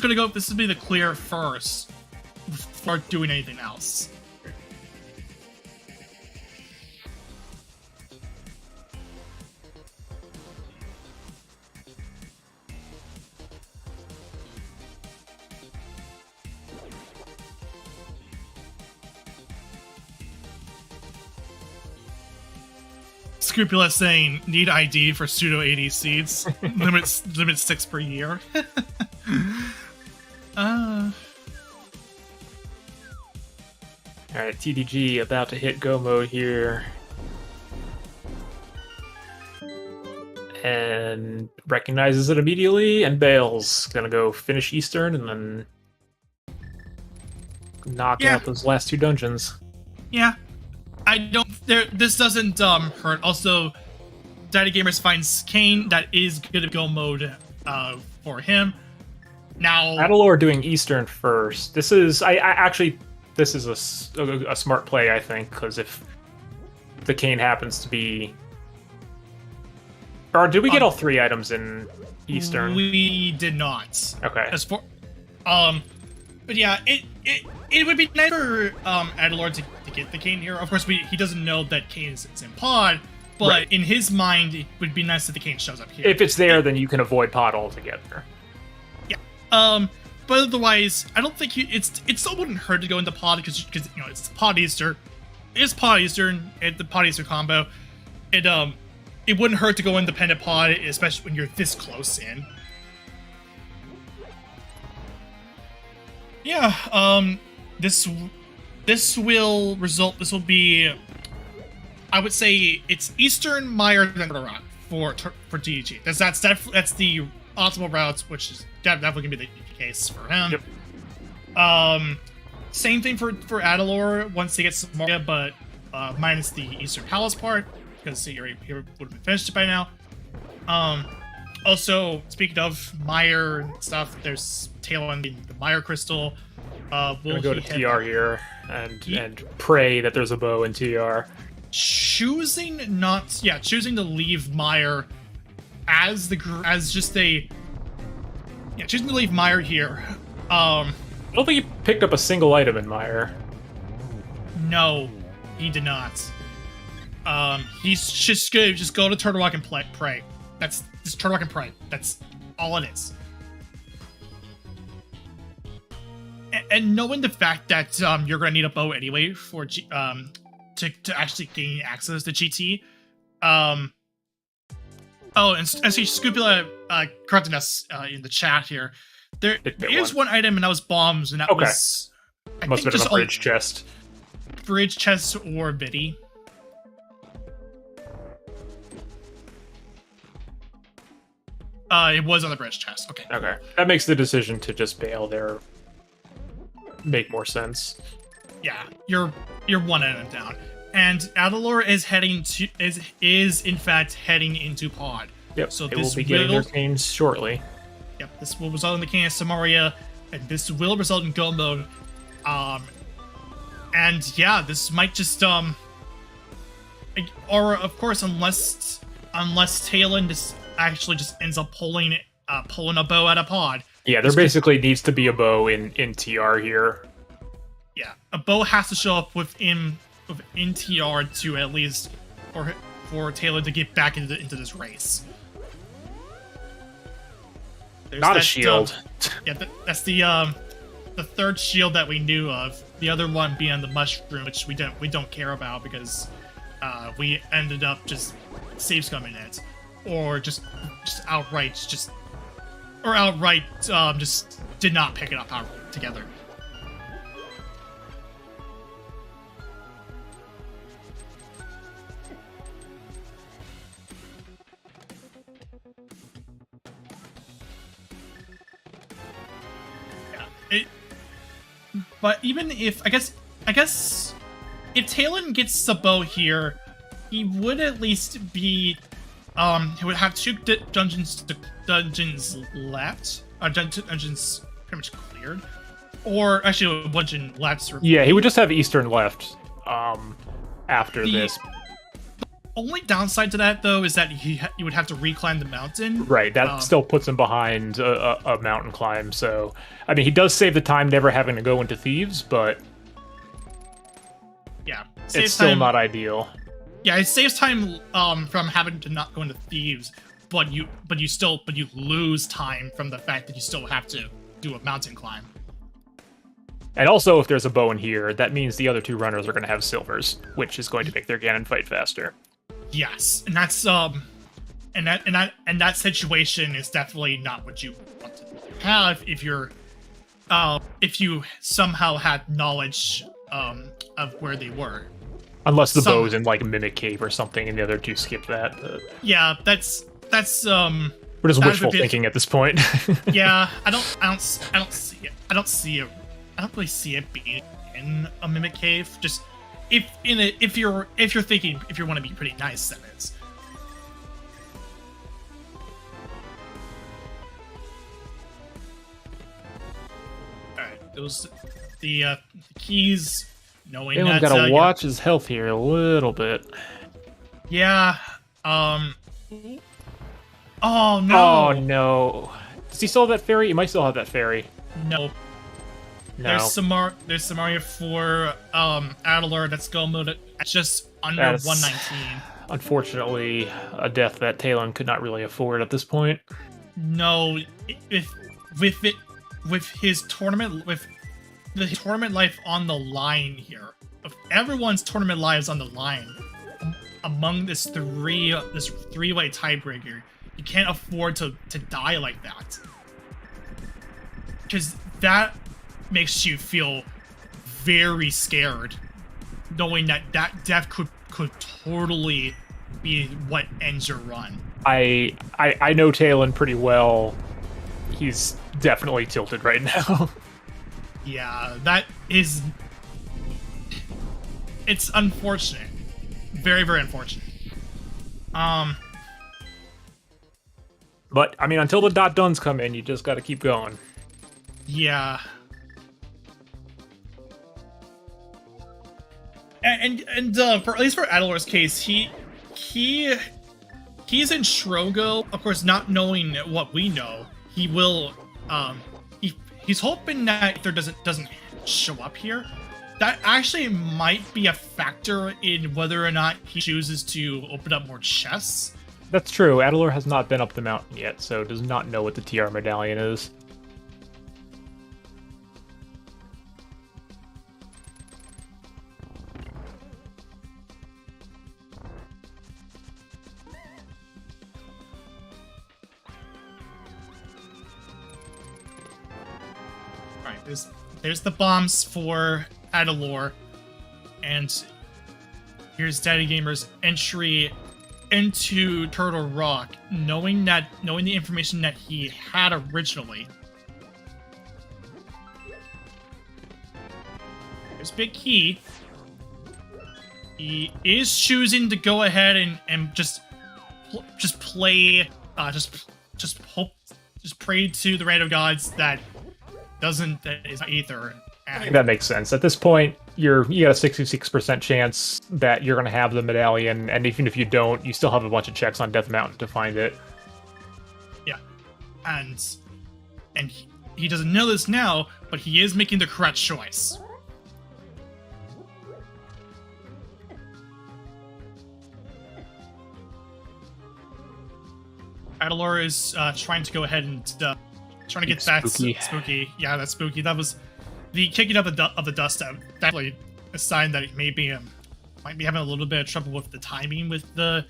be the clear first before doing anything else. Scrupulous saying need ID for pseudo 80 seeds. limit 6 per year. Alright, TDG about to hit go mode here. And recognizes it immediately and bails. Gonna go finish Eastern and then knock out those last 2 dungeons. Yeah. I don't... This doesn't hurt. Also, ZeldaGamers finds Kane. That is gonna go mode for him. Now... Adilor doing Eastern first. This is... I actually... This is a smart play, I think, because if the Kane happens to be... Or did we get all 3 items in Eastern? We did not. Okay. As for, but yeah, it would be nice for Adilor to get the Kane here. Of course, he doesn't know that Kane is in pod, but in his mind, it would be nice that the Kane shows up here. If it's there, then you can avoid pod altogether. Yeah. But otherwise, I don't think it still wouldn't hurt to go into pod because you know it's pod Easter, it's pod Eastern, the pod Easter combo. It wouldn't hurt to go independent pod, especially when you're this close in. Yeah, this will result. This will be, I would say, it's Eastern, Meyer, then Rock for TDG. That's the optimal routes, which is definitely gonna be the case for him. Yep. Same thing for Adilor once he gets some more, but minus the Eastern Palace part. Because he would have been finished by now. Also, speaking of Meyer and stuff, there's Taelin the Meyer crystal. We'll go to TR here and pray that there's a bow in TR. Choosing to leave Meyer choosing to leave Meyer here. I don't think he picked up a single item in Meyer. No, he did not. He's just gonna go to Turtle Rock and pray. That's just Turtle Rock and pray. That's all it is. And knowing the fact that you're gonna need a bow anyway for to actually gain access to GT. Oh, and see, Scoopula correcting us in the chat here. There is one item, and that was bombs, and that was must have been a bridge chest. Bridge chest or Biddy. It was on the bridge chest. Okay. Okay. That makes the decision to just bail there make more sense. Yeah, you're 1 item down. And Adilor is in fact heading into pod. Yep. So they this will be getting their canes shortly. Yep, this will result in the Cane of Samaria, and this will result in go mode. And yeah, this might just or of course unless Taelin just ends up pulling a bow out of pod. Yeah, there basically needs to be a bow in TR here. Yeah, a bow has to show up within TR to at least for Taelin to get back into this race. There's Not a shield. That's the third shield that we knew of. The other one being the mushroom, which we don't care about because we ended up just save scumming it, or just outright just did not pick it up together. But even if I guess if Taelin gets the bow here, he would at least be he would have 2 dungeons left. Dungeons pretty much cleared, or actually a dungeon left. Yeah, he would just have Eastern left after this. Only downside to that, though, is that you would have to reclimb the mountain. Right, that still puts him behind a mountain climb, so... I mean, he does save the time never having to go into Thieves, but... Yeah. It's still not ideal. Yeah, it saves time from having to not go into Thieves, but you lose time from the fact that you still have to do a mountain climb. And also, if there's a bow in here, that means the other 2 runners are going to have silvers, which is going to make their Ganon fight faster. Yes, and that's and that situation is definitely not what you want to have if you somehow had knowledge of where they were. Unless the bow's in like a Mimic Cave or something, and the other two skip that. But... Yeah, that's we're just wishful thinking at this point. Yeah, I don't see it. I don't really see it being in a Mimic Cave. Just if you're thinking, if you want to be pretty nice, then it's. Alright, those the keys, knowing Taelin's that gotta watch his health here a little bit. Yeah. Oh no. Oh no. Does he still have that fairy? He might still have that fairy. No. No. There's Samaria for Adilor that's go mode at just under 119. Unfortunately, a death that Taelin could not really afford at this point. No, with his tournament, with the tournament life on the line here, if everyone's tournament lives on the line among this three-way tiebreaker, you can't afford to die like that, because that makes you feel very scared, knowing that death could totally be what ends your run. I know Taelin pretty well. He's definitely tilted right now. Yeah, that is... It's unfortunate. Very, very unfortunate. But, I mean, until the .duns come in, you just gotta keep going. Yeah. And for at least for Adilor's case, he's in Shrogo, of course, not knowing what we know. He will he's hoping that if there doesn't show up here, that actually might be a factor in whether or not he chooses to open up more chests. That's true. Adilor has not been up the mountain yet, so does not know what the TR medallion is. Alright, there's the bombs for Adilor, and here's DaddyGamers' entry into Turtle Rock, knowing the information that he had originally. There's Big Key. He is choosing to go ahead and just play, just pray to the random gods that is Aether. I think that makes sense. At this point, you got a 66% chance that you're going to have the medallion, and even if you don't, you still have a bunch of checks on Death Mountain to find it. Yeah, and he doesn't know this now, but he is making the correct choice. Adilor is trying to go ahead and trying to get that spooky. Yeah, that's spooky. That was the kicking up of the dust out. Definitely a sign that it might be having a little bit of trouble with the timing with the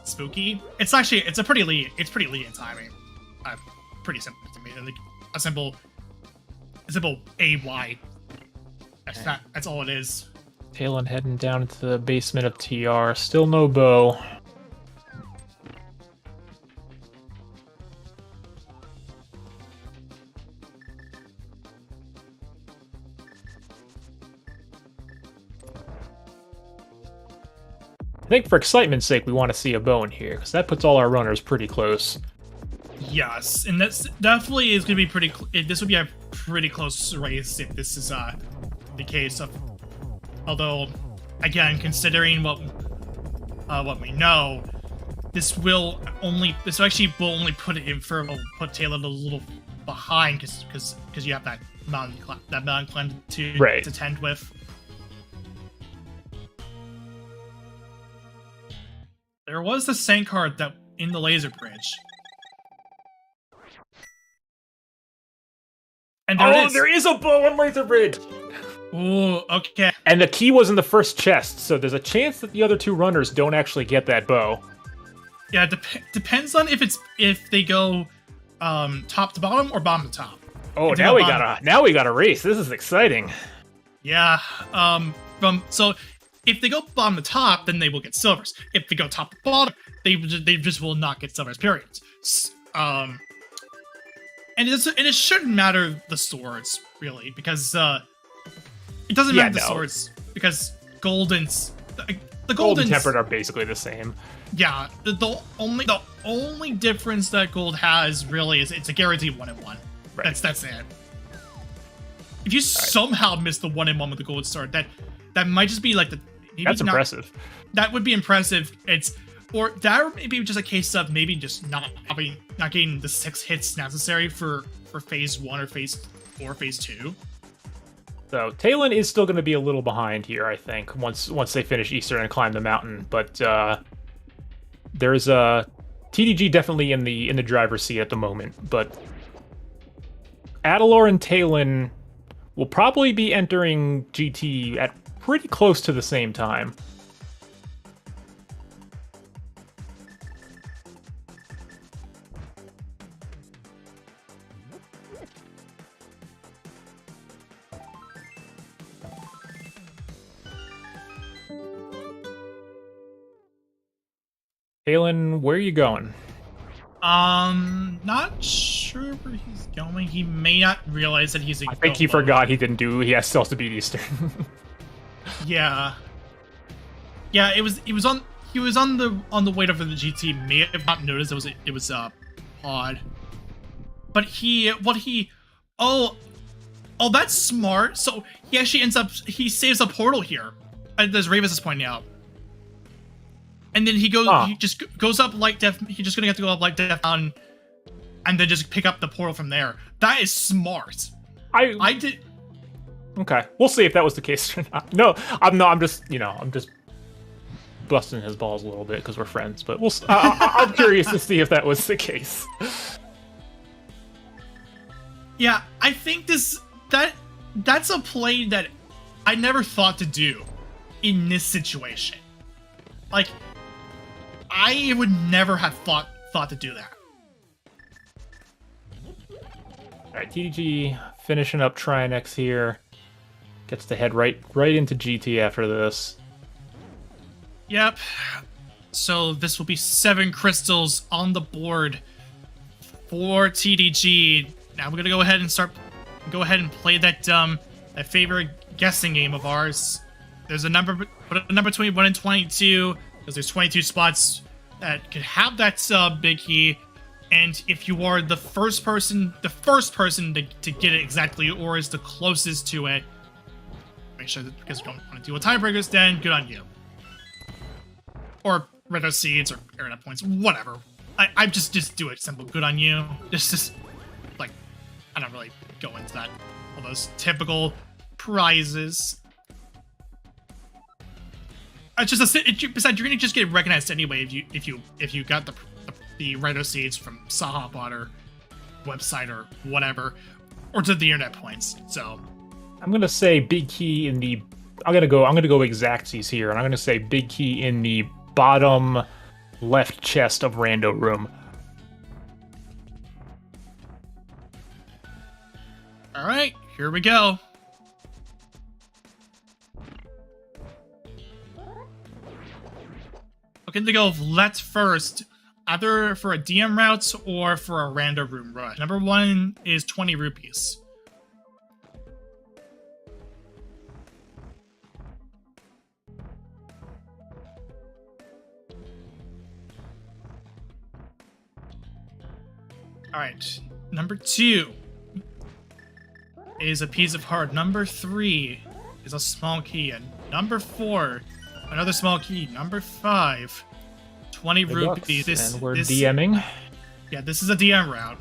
spooky. It's pretty lenient timing. Pretty simple to me. Like a simple AY. That's all it is. Taelin heading down into the basement of TR. Still no bow. I think for excitement's sake, we want to see a bow in here, because that puts all our runners pretty close. Yes, and that's definitely is going to be pretty... This would be a pretty close race if this is the case. Although, again, considering what we know, this actually will only put put Taelin a little behind, because you have that mountain climb to tend with. There was the Sank card that in the laser bridge. And there is a bow on laser bridge! Ooh, okay. And the key was in the first chest, so there's a chance that the other two runners don't actually get that bow. Yeah, depends on if they go top to bottom or bottom to top. Oh, now we got a race. This is exciting. Yeah. So if they go bottom to top, then they will get silvers. If they go top to bottom, they just will not get silvers. Period. And it shouldn't matter the swords really, because it doesn't matter the swords, because the gold and tempered are basically the same. Yeah, the only difference that gold has really is it's a guaranteed 1-in-1. Right. That's it. If you somehow miss the 1-in-1 with the gold sword, that might just be like that's impressive. That would be impressive. Or maybe just a case of maybe just not getting the 6 hits necessary for phase 1 or phase 2. So Taelin is still going to be a little behind here, I think, once they finish Eastern and climb the mountain. But there's TDG definitely in the driver's seat at the moment. But Adilor and Taelin will probably be entering GT at pretty close to the same time. Taelin, where are you going? Not sure where he's going. He may not realize that he's. I think he forgot he still has to beat Eastern. Yeah. Yeah, he was on the way over the GT. May have not noticed it was odd. But that's smart. So he actually he saves a portal here, as Ravis is pointing out. And then he just goes up light def. He's just gonna have to go up light def on, and then just pick up the portal from there. That is smart. I did. Okay, we'll see if that was the case or not. No, I'm not. I'm just busting his balls a little bit because we're friends. But I'm curious to see if that was the case. Yeah, I think that's a play that I never thought to do in this situation. Like, I would never have thought to do that. Alright, TDG finishing up Trinex here. Gets to head right into GT after this. Yep. So this will be 7 crystals on the board for TDG. Now we're gonna go ahead and play that favorite guessing game of ours. There's a number between 1 and 22, because there's 22 spots that could have that big key, and if you are the first person to get it exactly, or is the closest to it, make sure that, because we don't want to deal with tiebreakers, then good on you. Or red seeds or arena points, whatever. I just do it simple. Good on you. Just like, I don't really go into that. All those typical prizes. It's just besides, you're gonna just get recognized anyway if you got the Rhino Seeds from Sahabot or website or whatever, or to the internet points. So I'm gonna say big key in the. I'm gonna go exactsies here, and I'm gonna say big key in the bottom left chest of Rando Room. All right, here we go. Looking to go left first, either for a DM route or for a Rando Room rush. Number 1 is 20 rupees. Alright, number 2 is a piece of heart. Number 3 is a small key. And number 4, another small key. Number 5, 20 rupees. And we're DMing. Yeah, this is a DM route.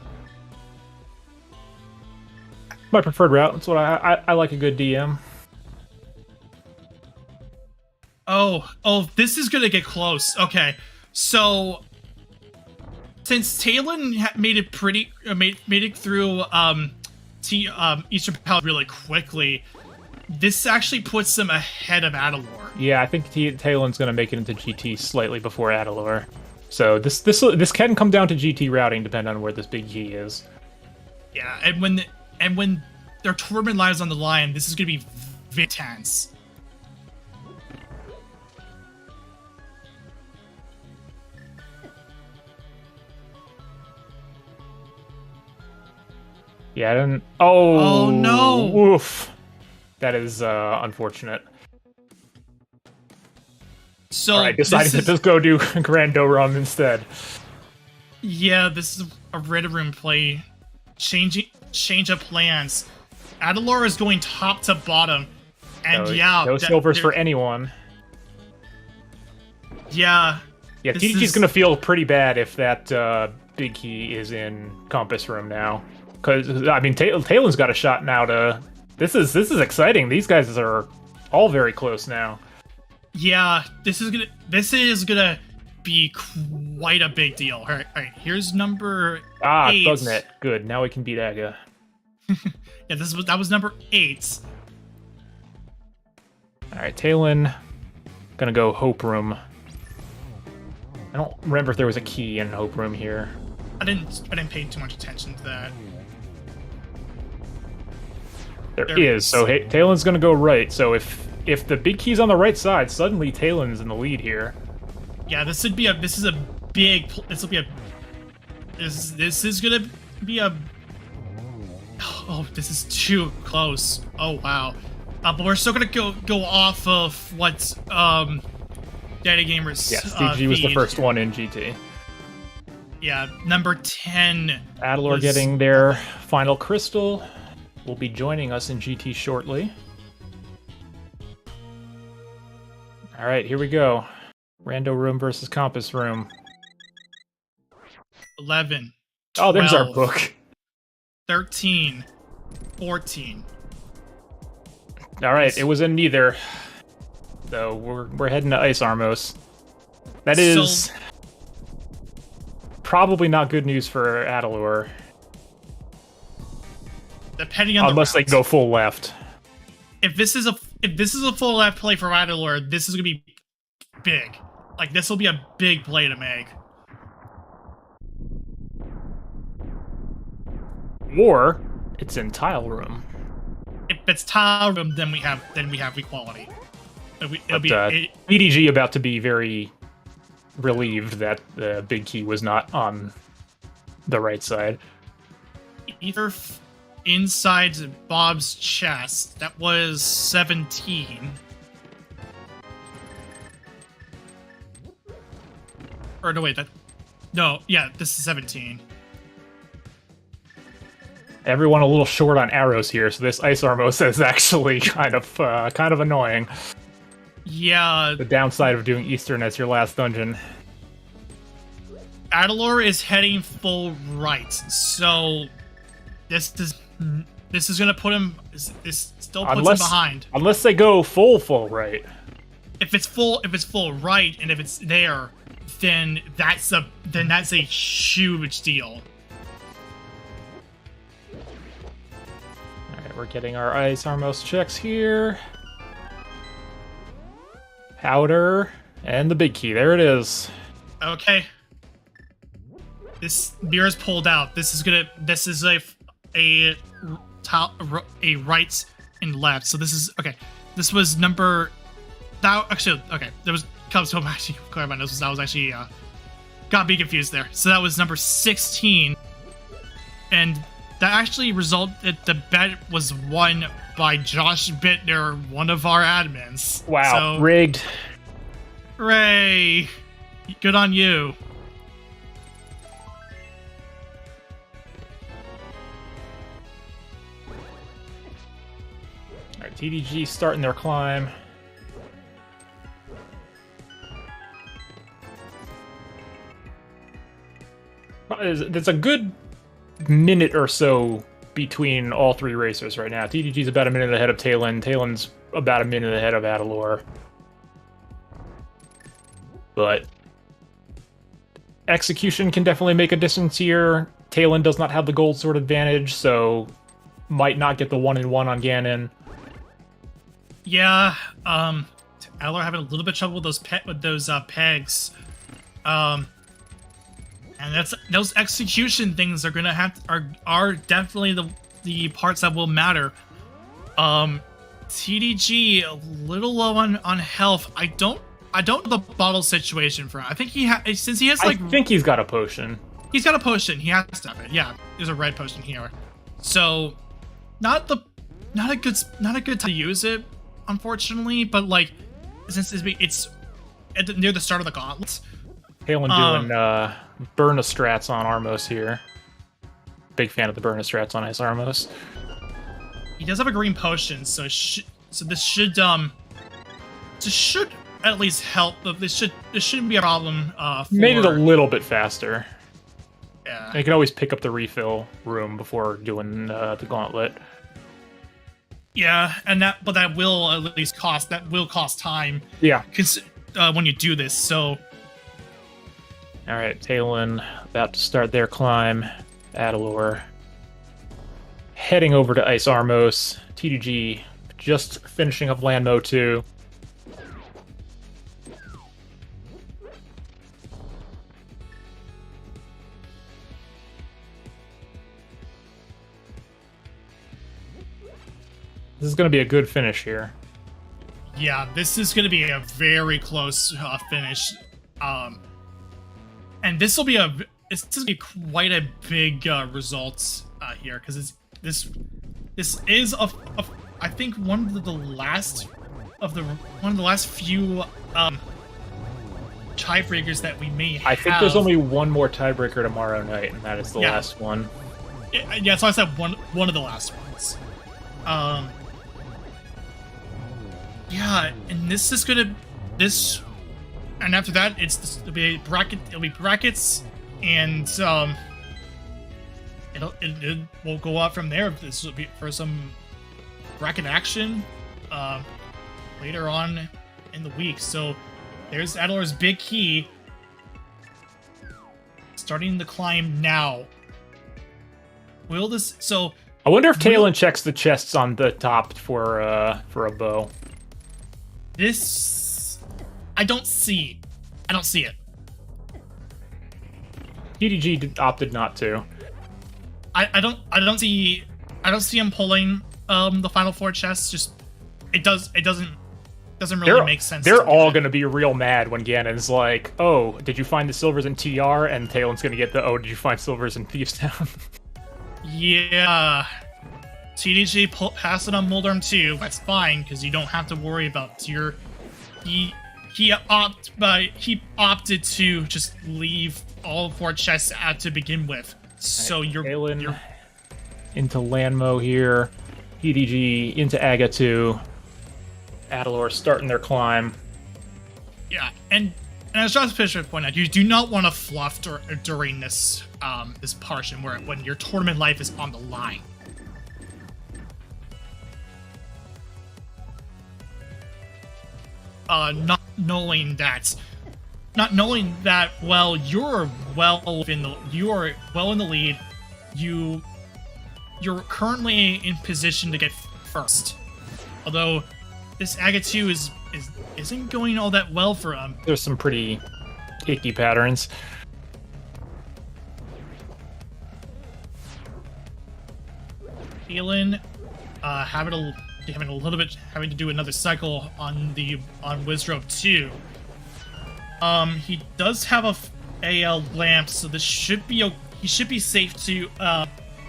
My preferred route. That's what I like, a good DM. Oh, this is gonna get close. Okay, so since Taelin made it through Eastern Palace really quickly, this actually puts him ahead of Adilor. Yeah, I think Taelin's going to make it into GT slightly before Adilor. So this can come down to GT routing, depending on where this big key is. Yeah, and when their tournament lies on the line, this is going to be very tense. Yeah, I didn't. Oh, Oh, no. Woof. That is unfortunate. So I decided to just go do Grando Rum instead. Yeah, this is a Red Room play. Change of plans. Adilor is going top to bottom. And no silvers for anyone. Yeah. Yeah, TDG's gonna feel pretty bad if that big key is in Compass Room now. Because, I mean, Taelin's got a shot now to... This is exciting. These guys are all very close now. Yeah, this is gonna be quite a big deal. All right, here's number 8. Bugnet. Good. Now we can beat Aga. Yeah, that was number 8. All right, Taelin, gonna go Hope Room. I don't remember if there was a key in Hope Room here. I didn't pay too much attention to that. There is. So Taelin's gonna go right. So if the big key's on the right side, suddenly Taelin's in the lead here. Yeah, this is gonna be a. Oh, this is too close. Oh wow. But we're still gonna go off of what DaddyGamers. Yes, DG was the first one in GT. Yeah, number 10. Adilor getting their final crystal. Will be joining us in GT shortly. All right, here we go. Rando Room versus Compass Room. 11. 12, oh, there's our 12, book. 13. 14. All right, it was in neither. So we're heading to Ice Armos. That is probably not good news for Adilor. Depending on unless they go full left. If this is a full left play for Adilor, this is gonna be big. Like this will be a big play to make. Or it's in Tile Room. If it's Tile Room, then we have equality. EDG about to be very relieved that the big key was not on the right side. Either inside Bob's chest. That was 17. Or no, wait, this is 17. Everyone a little short on arrows here, so this Ice Armos is actually kind of annoying. Yeah. The downside of doing Eastern as your last dungeon. Adilor is heading full right, so this is gonna put him. This still puts him behind. Unless they go full right. If it's full right, and if it's there, then that's a huge deal. All right, we're getting our Ice Armos checks here. Powder and the big key. There it is. Okay. This beer is pulled out. This is a right and left. So this is okay. This was number. That actually okay. There was comes to actually clear my nose. That was actually got me confused there. So that was number 16, and that actually resulted. The bet was won by Josh Bittner, one of our admins. Wow, so, rigged. Ray, good on you. Alright, TDG starting their climb. There's a good minute or so between all three racers right now. TDG's about a minute ahead of Taelin. Taelin's about a minute ahead of Adilor. But execution can definitely make a distance here. Taelin does not have the gold sword advantage, so might not get the 1-in-1 on Ganon. Yeah, Adilor having a little bit of trouble with those pegs. And those execution things are gonna are definitely the parts that will matter. TDG a little low on health. I don't know the bottle situation for him. I think since he has like I think he's got a potion. He's got a potion. He has to have it. Yeah, there's a red potion here. So not a good time to use it, unfortunately. But like since it's near the start of the gauntlet. Taelin doing Burna strats on Armos here. Big fan of the Burna strats on his Armos. He does have a green potion, so this should at least help. This shouldn't be a problem. Made it a little bit faster. Yeah. And you can always pick up the refill room before doing the gauntlet. Yeah, but that will at least cost time. Yeah. When you do this, so. All right, Taelin about to start their climb. Adilor heading over to Ice Armos. TDG just finishing up Landmo 2. This is going to be a good finish here. Yeah, this is going to be a very close finish. And this will be quite a big result here, because this is I think one of the last few tiebreakers that we may have. I think there's only one more tiebreaker tomorrow night, and that is the last one. Yeah, so I said one of the last ones. Yeah, and this is gonna and after that it'll be brackets, and it will go out from there. This will be for some bracket action later on in the week. So there's Adilor's big key, starting the climb now. Will this? So I wonder if Taelin checks the chests on the top for a bow. This I don't see it. TDG opted not to. I don't see him pulling the final 4 chests. Just it doesn't really make sense. They're all gonna be real mad when Ganon's like, "Oh, did you find the silvers in TR?" and Taelin's gonna get the, "Oh, did you find silvers in Thieves Town?" Yeah. TDG pass it on Mulderm too. That's fine, because you don't have to worry about your. He opted to just leave all 4 chests out to begin with. So you're into Landmo here. TDG into Aga 2. Adilor starting their climb. Yeah, and as Josh Fisher pointed out, you do not want to fluff during this this portion when your tournament life is on the line. Not knowing that, well, you're well in the lead. You're currently in position to get first. Although this Aga 2 isn't going all that well for him. There's some pretty icky patterns. Taelin having to do another cycle on Wizrobe 2. He does have a lamp, so this should be he should be safe to.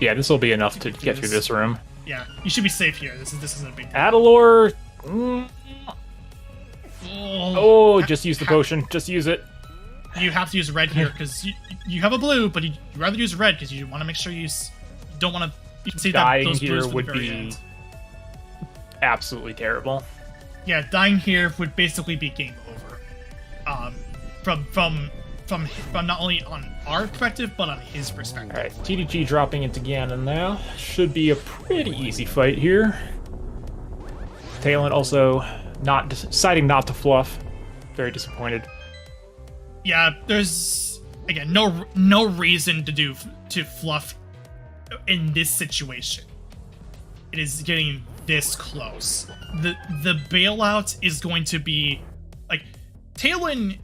Yeah, this will be enough to get through this room. Yeah, you should be safe here. This isn't a big deal. Adilor. Just use the potion. Just use it. You have to use red here because you have a blue, but you'd rather use red because you want to make sure you don't want to. You can see dying that those here blues would be absolutely terrible. Yeah, dying here would basically be game over. From not only on our perspective but on his perspective. All right, TDG dropping into Ganon now. Should be a pretty easy fight here. Taelin also deciding not to fluff. Very disappointed. Yeah, there's again no reason to fluff in this situation. It is getting this close. The bailout is going to be like Taelin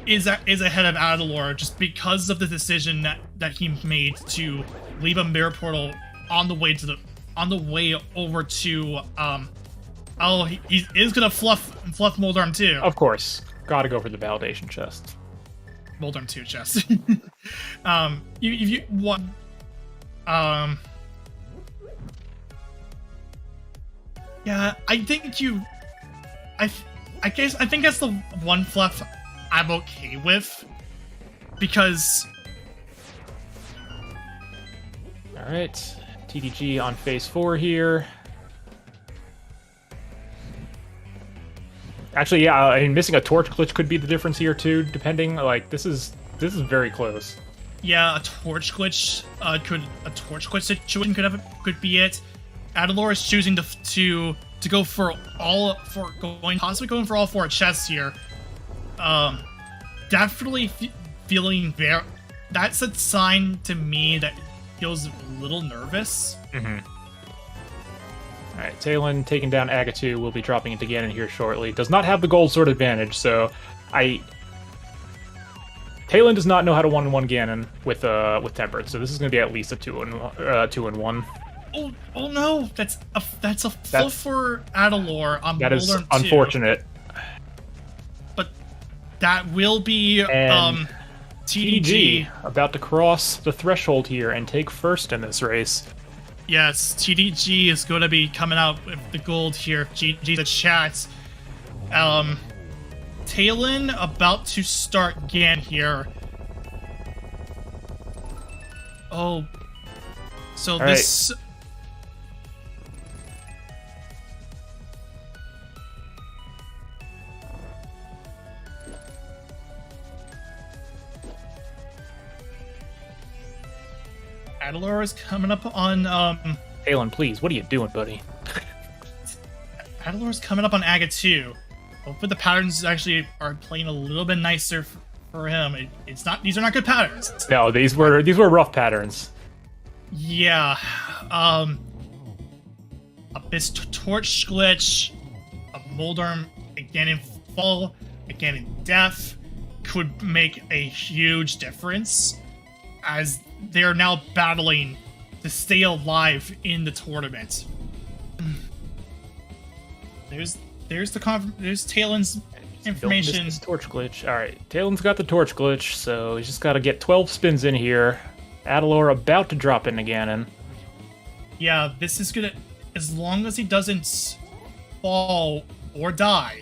is ahead of Adilor just because of the decision that he made to leave a mirror portal on the way over to Oh, he is gonna fluff Moldarm too. Of course. Gotta go for the validation chest. Moldarm 2 chest. You what? Yeah, I think you. I think that's the one fluff I'm okay with, because. All right, TDG on phase 4 here. Actually, yeah, I mean, missing a torch glitch could be the difference here too, depending. Like, this is very close. Yeah, a torch glitch situation could be it. Adilor is choosing to go possibly going for all 4 chests here. Definitely feeling very. That's a sign to me that feels a little nervous. Mm-hmm. All right, Taelin taking down Agatu will be dropping into Ganon here shortly. Does not have the gold sword advantage, so Taelin does not know how to 1-1 Ganon with Tempered, so this is going to be at least a 2-1. Oh no! That's a fluff for Adilor on That is Moldarm 2. unfortunate. But that will be And TDG about to cross the threshold here and take first in this race. Yes, TDG is going to be coming out with the gold here. GG the chat. Taelin about to start again here. Oh. So all this... Right. Adilor is coming up on, Taelin, please, what are you doing, buddy? Adilor is coming up on Agatu. Hopefully the patterns actually are playing a little bit nicer for him. It's not; these are not good patterns. No, these were rough patterns. Yeah. Abyss Torch glitch, a Moldarm again in fall, again in death, could make a huge difference, as they are now battling to stay alive in the tournament. There's Taelin's information. This torch glitch. All right, Taelin's got the torch glitch, so he's just got to get 12 spins in here. Adilor about to drop into Ganon. Yeah, this is gonna, as long as he doesn't fall or die,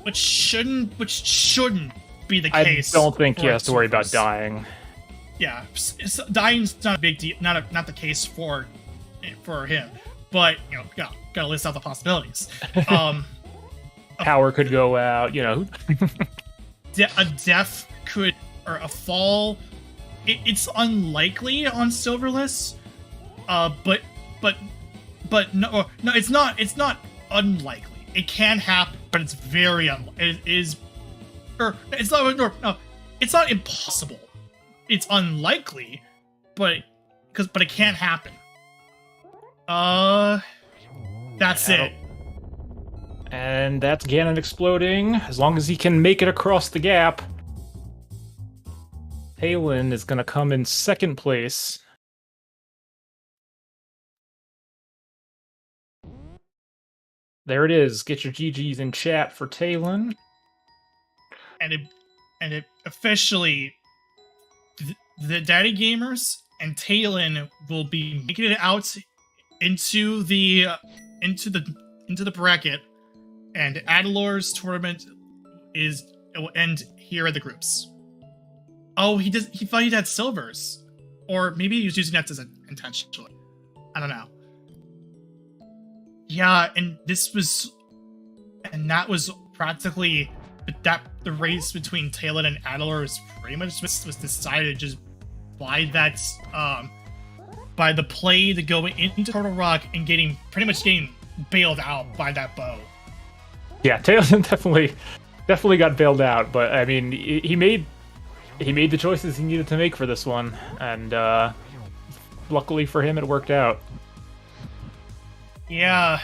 which shouldn't be the case. I don't think he has to worry about dying. Yeah, dying's not a big deal, not the case for him. But you know, gotta list out the possibilities. Power could go out, you know. A death could, or a fall. It's unlikely on Silverless, but no, it's not. It's not unlikely. It can happen, but it's very it is, or it's not. No, it's not impossible. It's unlikely, but it can't happen. That's it. And that's Ganon exploding. As long as he can make it across the gap. Taelin is going to come in second place. There it is. Get your GGs in chat for Taelin. And it officially, the TheDaddyGamers and Taelin will be making it out into the bracket, and Adilor's tournament it will end here at the groups. Oh, he thought he had silvers, or maybe he was using that as intentionally. I don't know. Yeah, and that was practically the race between Taelin and Adilor was pretty much was decided just by that by the play to go into Turtle Rock and getting bailed out by that bow. Yeah, Taelin definitely got bailed out, but I mean, he made the choices he needed to make for this one, and luckily for him, it worked out. Yeah,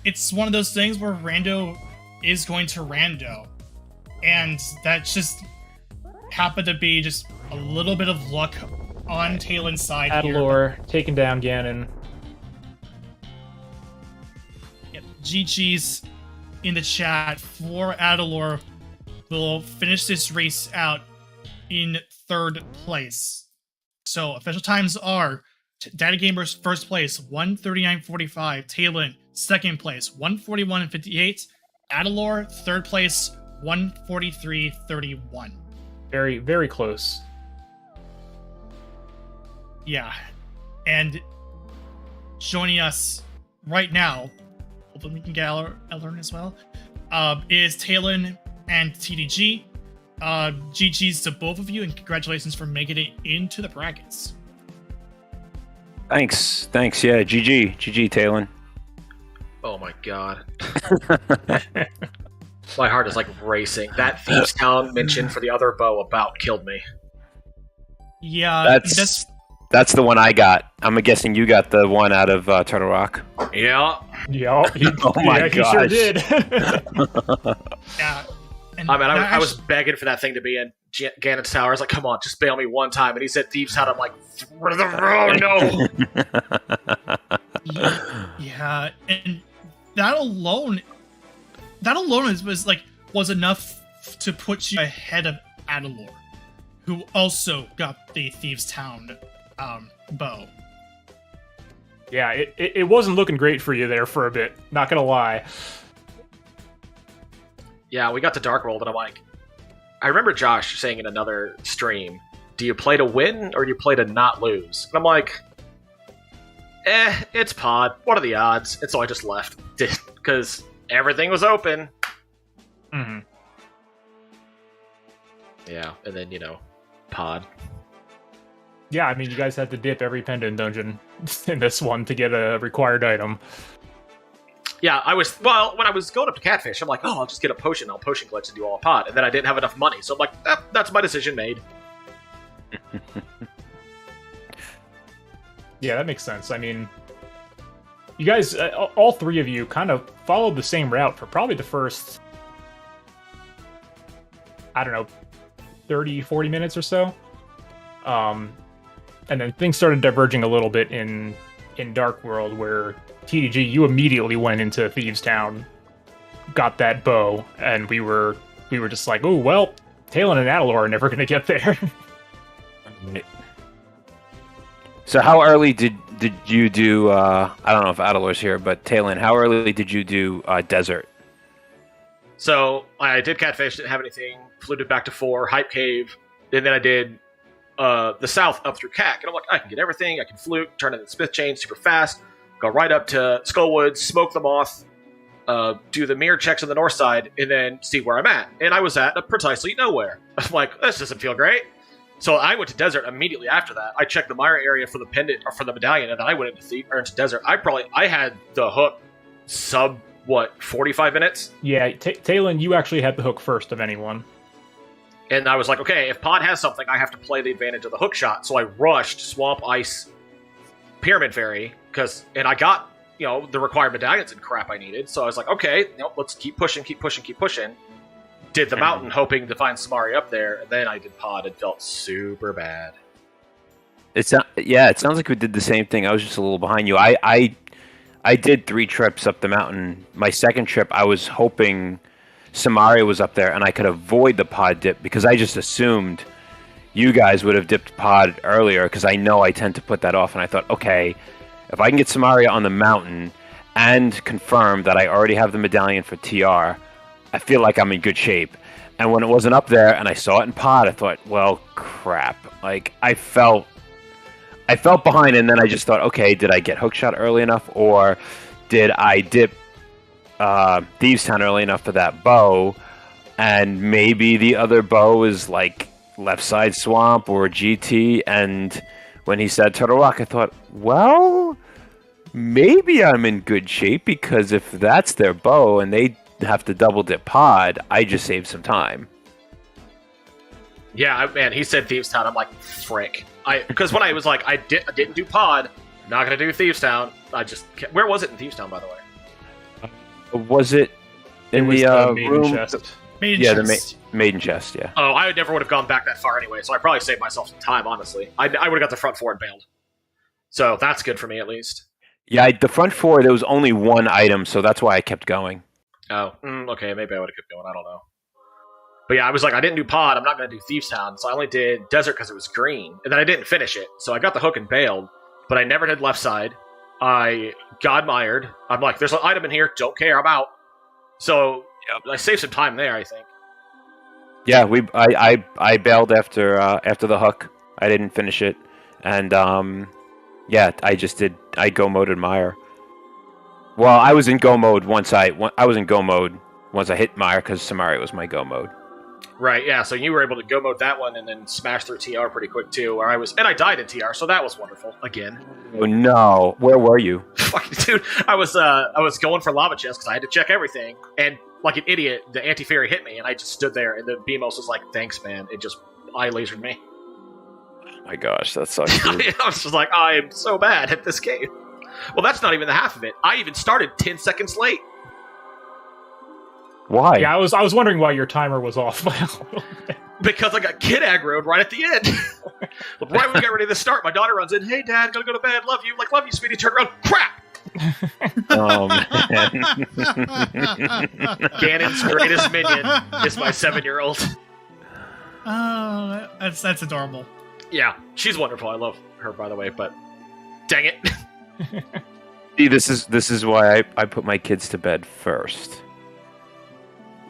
it's one of those things where rando is going to rando, and that's just happened to be just a little bit of luck on Taelin's side here. Adilor taking down Ganon. Yep, GG's in the chat for Adilor will finish this race out in 3rd place. So official times are TheDaddyGamers first place 1:39.45, Taelin 2nd place 1:41.58, Adilor 3rd place 1:43.31. Very, very close. Yeah, and joining us right now, hopefully we can get Ellerin as well, is Taelin and TDG. GG's to both of you, and congratulations for making it into the brackets. Thanks. Yeah, GG, Taelin. Oh my god. My heart is like racing. That Thieves Town mention for the other bow about killed me. Yeah, That's the one I got. I'm guessing you got the one out of Turtle Rock. Yeah. Yeah. Oh my He sure gosh. did. yeah. And I mean, I was begging for that thing to be in Ganon's Tower. I was like, come on, just bail me one time. And he said Thieves Town. I'm like, oh no. Yeah, and that alone was enough to put you ahead of Adilor, who also got the Thieves Town bow. Yeah, it wasn't looking great for you there for a bit. Not gonna lie. Yeah, we got to Dark World, and I'm like, I remember Josh saying in another stream, do you play to win, or do you play to not lose? And I'm like, it's pod. What are the odds? And so I just left, because everything was open. Mm-hmm. Yeah, and then, pod. Yeah, I mean, you guys had to dip every pendant dungeon in this one to get a required item. Yeah, when I was going up to Catfish, I'm like, oh, I'll just get a potion. I'll potion glitch and do all a pod. And then I didn't have enough money. So I'm like, that's my decision made. Yeah, that makes sense. I mean, you guys, all three of you kind of followed the same route for probably the first, I don't know, 30, 40 minutes or so. And then things started diverging a little bit in Dark World, where TDG, you immediately went into Thieves Town, got that bow, and we were just like, oh, well, Taelin and Adilor are never going to get there. So how early did you do, I don't know if Adilor's here, but Taelin, how early did you do Desert? So I did Catfish, didn't have anything, fluted back to 4, Hype Cave, and then I did the south up through CAC. And I'm like, I can get everything, I can flute, turn in the Smith Chain super fast, go right up to Skullwoods, smoke the moth, do the mirror checks on the north side, and then see where I'm at. And I was at precisely nowhere. I'm like, this doesn't feel great. So I went to Desert immediately after that. I checked the Mire area for the pendant, or for the medallion, and then I went into Desert. I had the hook sub, 45 minutes? Yeah, Taelin, you actually had the hook first of anyone. And I was like, okay, if Pod has something, I have to play the advantage of the hook shot. So I rushed Swamp, Ice, Pyramid Fairy, and I got, the required medallions and crap I needed. So I was like, okay, let's keep pushing. Did the mountain, hoping to find Samari up there, and then I did Pod and felt super bad. It sounds like we did the same thing. I was just a little behind you. I did 3 trips up the mountain. My second trip, I was hoping Samaria was up there and I could avoid the pod dip, because I just assumed you guys would have dipped pod earlier, because I know I tend to put that off. And I thought, okay, if I can get Samaria on the mountain and confirm that I already have the medallion for TR, I feel like I'm in good shape. And when it wasn't up there and I saw it in pod, I thought, well, crap. Like, I felt behind, and then I just thought, okay, did I get hookshot early enough, or did I dip Thieves Town early enough for that bow, and maybe the other bow is like left side swamp or GT? And when he said Turtle Rock, I thought, well, maybe I'm in good shape, because if that's their bow and they have to double dip pod, I just saved some time. Yeah, man, he said Thieves Town. I'm like, frick. Because when I was like, I didn't do pod, not gonna do Thieves Town. Where was it in Thieves Town, by the way? Was it in the maiden room? chest. Maiden Yeah, chest. the maiden chest. Yeah. Oh, I never would have gone back that far anyway, so I probably saved myself some time, honestly. I would have got the front 4 and bailed. So that's good for me, at least. Yeah, the front 4, there was only one item, so that's why I kept going. Oh, okay, maybe I would have kept going, I don't know. But yeah, I was like, I didn't do pod, I'm not going to do Thieves Town, so I only did Desert because it was green, and then I didn't finish it. So I got the hook and bailed, but I never did left side. I God-mired. I'm like, there's an item in here, don't care, I'm out. So I saved some time there, I think. Yeah, I bailed after the hook. I didn't finish it, and yeah, I go moded Mire. Well, I was in go mode once I hit Mire because Samari was my go mode. Right, yeah, so you were able to go mode that one and then smash through TR pretty quick too, where I died in TR, so that was wonderful, again. Oh no, where were you? Fucking dude, I was going for lava chest because I had to check everything, and like an idiot, the anti-fairy hit me, and I just stood there, and the BMOS was like, thanks, man, it just eye lasered me. Oh my gosh, that sucks, dude. I was just like, I am so bad at this game. Well, that's not even the half of it. I even started 10 seconds late. Why? Yeah, I was wondering why your timer was off by a little bit. Because I got kid aggroed right at the end. Right when we got ready to start, my daughter runs in, hey, Dad, gotta go to bed, love you. Like, love you, sweetie. Turn around, crap! Oh, man. Ganon's greatest minion is my 7-year-old. Oh, that's adorable. Yeah, she's wonderful. I love her, by the way, but dang it. See, this is why I put my kids to bed first.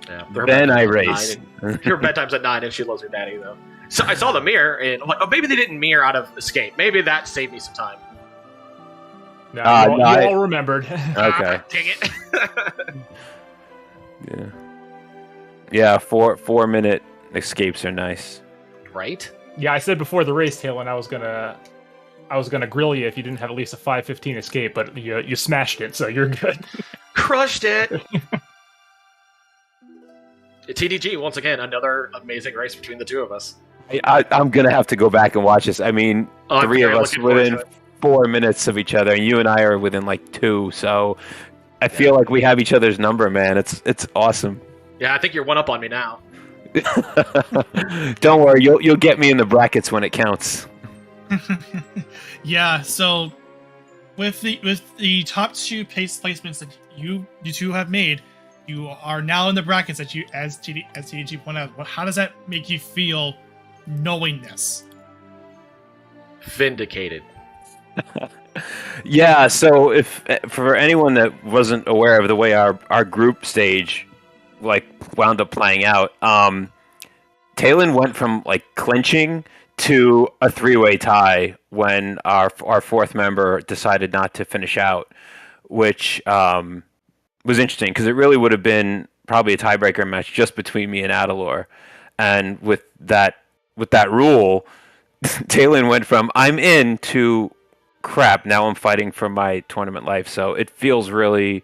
Yeah, Then I race. Her bedtime's at 9 and she loves her daddy, though. So I saw the mirror, and I'm like, oh, maybe they didn't mirror out of Escape. Maybe that saved me some time. No, no, you I- all remembered. Okay. Dang it. Yeah. Yeah, 4-minute escapes are nice. Right? Yeah, I said before the race, Taelin, I was gonna grill you if you didn't have at least a 5:15 escape, but you smashed it, so you're good. Crushed it. TDG, once again, another amazing race between the two of us. I'm gonna have to go back and watch this. I mean, Oh, I'm 3 of very us looking forward within to it. 4 minutes of each other, and you and I are within like 2. So I feel like we have each other's number, man. It's awesome. Yeah, I think you're one up on me now. Don't worry, you'll get me in the brackets when it counts. Yeah, so with the top 2 placements that you two have made, you are now in the brackets that you as TDG pointed out. How does that make you feel knowing this? Vindicated. Yeah, so if for anyone that wasn't aware of the way our group stage like wound up playing out, Taelin went from like clinching to a 3-way tie when our 4th member decided not to finish out, which was interesting because it really would have been probably a tiebreaker match just between me and Adilor. And with that rule, Taelin went from I'm in to crap, now I'm fighting for my tournament life. So it feels really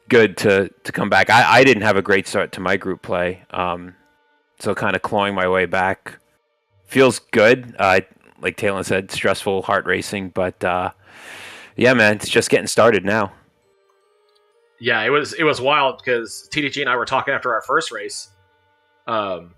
good to come back. I didn't have a great start to my group play, so kind of clawing my way back feels good. Like Taelin said, stressful, heart racing, but yeah, man, it's just getting started now. Yeah, it was wild because TDG and I were talking after our first race, after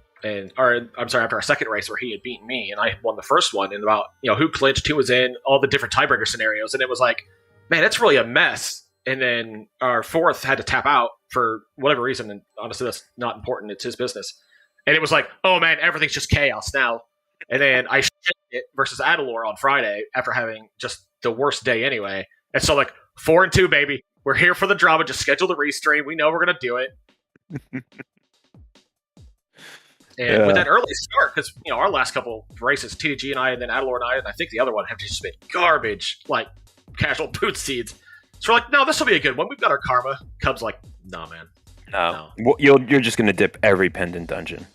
our second race where he had beaten me and I had won the first one, and about who clinched, who was in, all the different tiebreaker scenarios, and it was like, man, it's really a mess. And then our 4th had to tap out for whatever reason, and honestly, that's not important. It's his business. And it was like, oh man, everything's just chaos now. And then I shit it versus Adilor on Friday after having just the worst day anyway. And so like 4-2, baby. We're here for the drama. Just schedule the restream. We know we're going to do it. And with that early start, because our last couple races, TDG and I, and then Adilor and I think the other one have just been garbage, like casual boot seeds. So we're like, no, this will be a good one. We've got our karma. Cub's like, nah, man. No. Well, you're just gonna dip every pendant dungeon.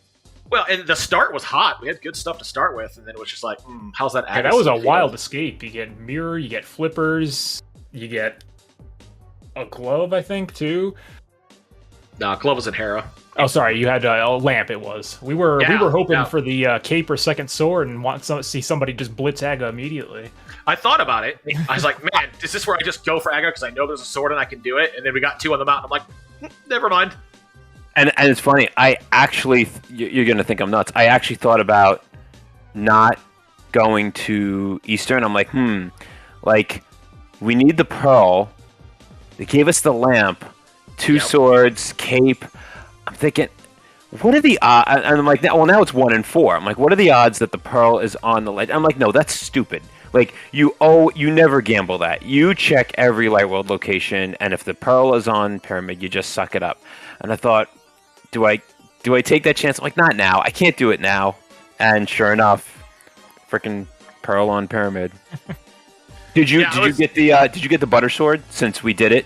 Well, and the start was hot. We had good stuff to start with, and then it was just like, how's that? Yeah, that was a wild escape. You get mirror, you get flippers, you get a glove, I think, too. Nah, glove was in Hera. Oh, sorry, you had a lamp. It was. We were hoping for the cape or second sword and want to see somebody just blitz Aga immediately. I thought about it. I was like, man, is this where I just go for Aga because I know there's a sword and I can do it? And then we got 2 on the mountain. I'm like, never mind. And it's funny. I actually, you're gonna think I'm nuts. I actually thought about not going to Eastern. I'm like, like we need the pearl. They gave us the lamp, two swords, cape. I'm thinking, what are the odds? And I'm like, now it's 1 in 4. I'm like, what are the odds that the pearl is on the ledge? I'm like, no, that's stupid. Like you never gamble that. You check every Light World location, and if the pearl is on Pyramid, you just suck it up. And I thought, do I take that chance? I'm like, not now. I can't do it now. And sure enough, freaking pearl on Pyramid. Did you get the butter sword since we did it?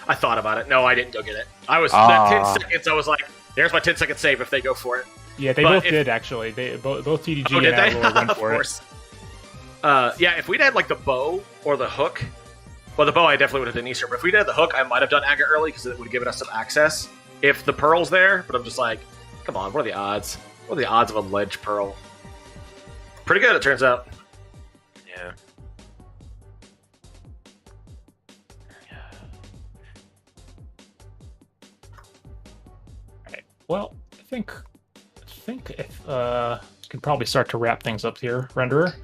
I thought about it. No, I didn't go get it. I was that 10 seconds. I was like, "There's my 10-second save if they go for it." Yeah, they both did actually. They both TDG and Adilor went for it. Yeah, if we'd had like the bow or the hook, well, the bow I definitely would have done Easter. But if we'd had the hook, I might have done Aga early because it would have given us some access. If the pearl's there, but I'm just like, come on, what are the odds? What are the odds of a ledge pearl? Pretty good, it turns out. Yeah. Alright. Well, I think if can probably start to wrap things up here, Renderer.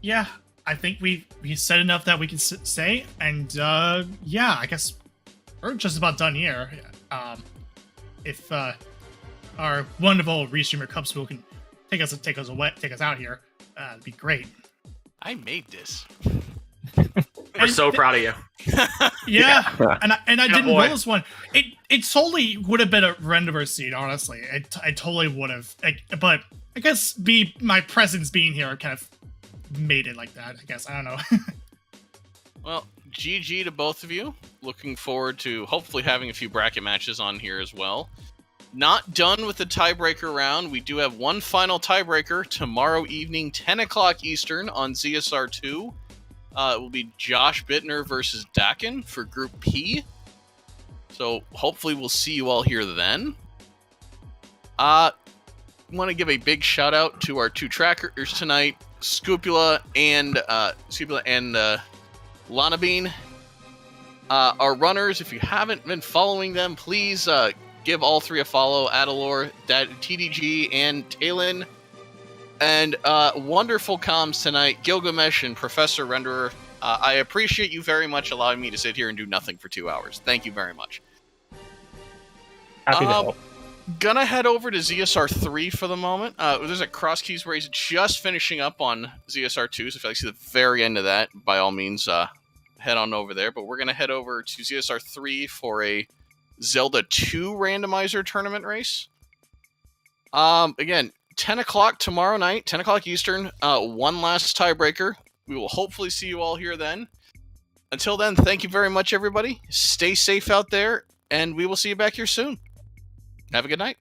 Yeah, I think we said enough that we can say, and yeah, I guess we're just about done here. If our wonderful restreamer Cubspool can take us out here, it'd be great. I made this. We're so proud of you. Yeah, and I didn't boy. roll this one. It totally would have been a Renderer seed, honestly. I totally would have. But I guess my presence being here kind of made it like that. I guess, I don't know. Well, GG to both of you. Looking forward to hopefully having a few bracket matches on here as well. Not done with the tiebreaker round. We do have one final tiebreaker tomorrow evening, 10 o'clock Eastern on ZSR2. It will be Josh Bittner versus Dakin for Group P. So hopefully we'll see you all here then. I want to give a big shout out to our two trackers tonight, Scupula and Lana Bean. Our runners, if you haven't been following them, please give all three a follow. Adilor, TDG, and Taelin. And wonderful comms tonight, Gilgamesh and Professor Renderer. I appreciate you very much allowing me to sit here and do nothing for 2 hours. Thank you very much. Happy to help. Gonna head over to ZSR 3 for the moment. There's a Cross Keys race just finishing up on ZSR 2, so if you like to see the very end of that, by all means, head on over there. But we're gonna head over to ZSR 3 for a Zelda 2 randomizer tournament race. Again, 10 o'clock tomorrow night, 10 o'clock Eastern, one last tiebreaker. We will hopefully see you all here then. Until then, thank you very much, everybody. Stay safe out there, and we will see you back here soon. Have a good night.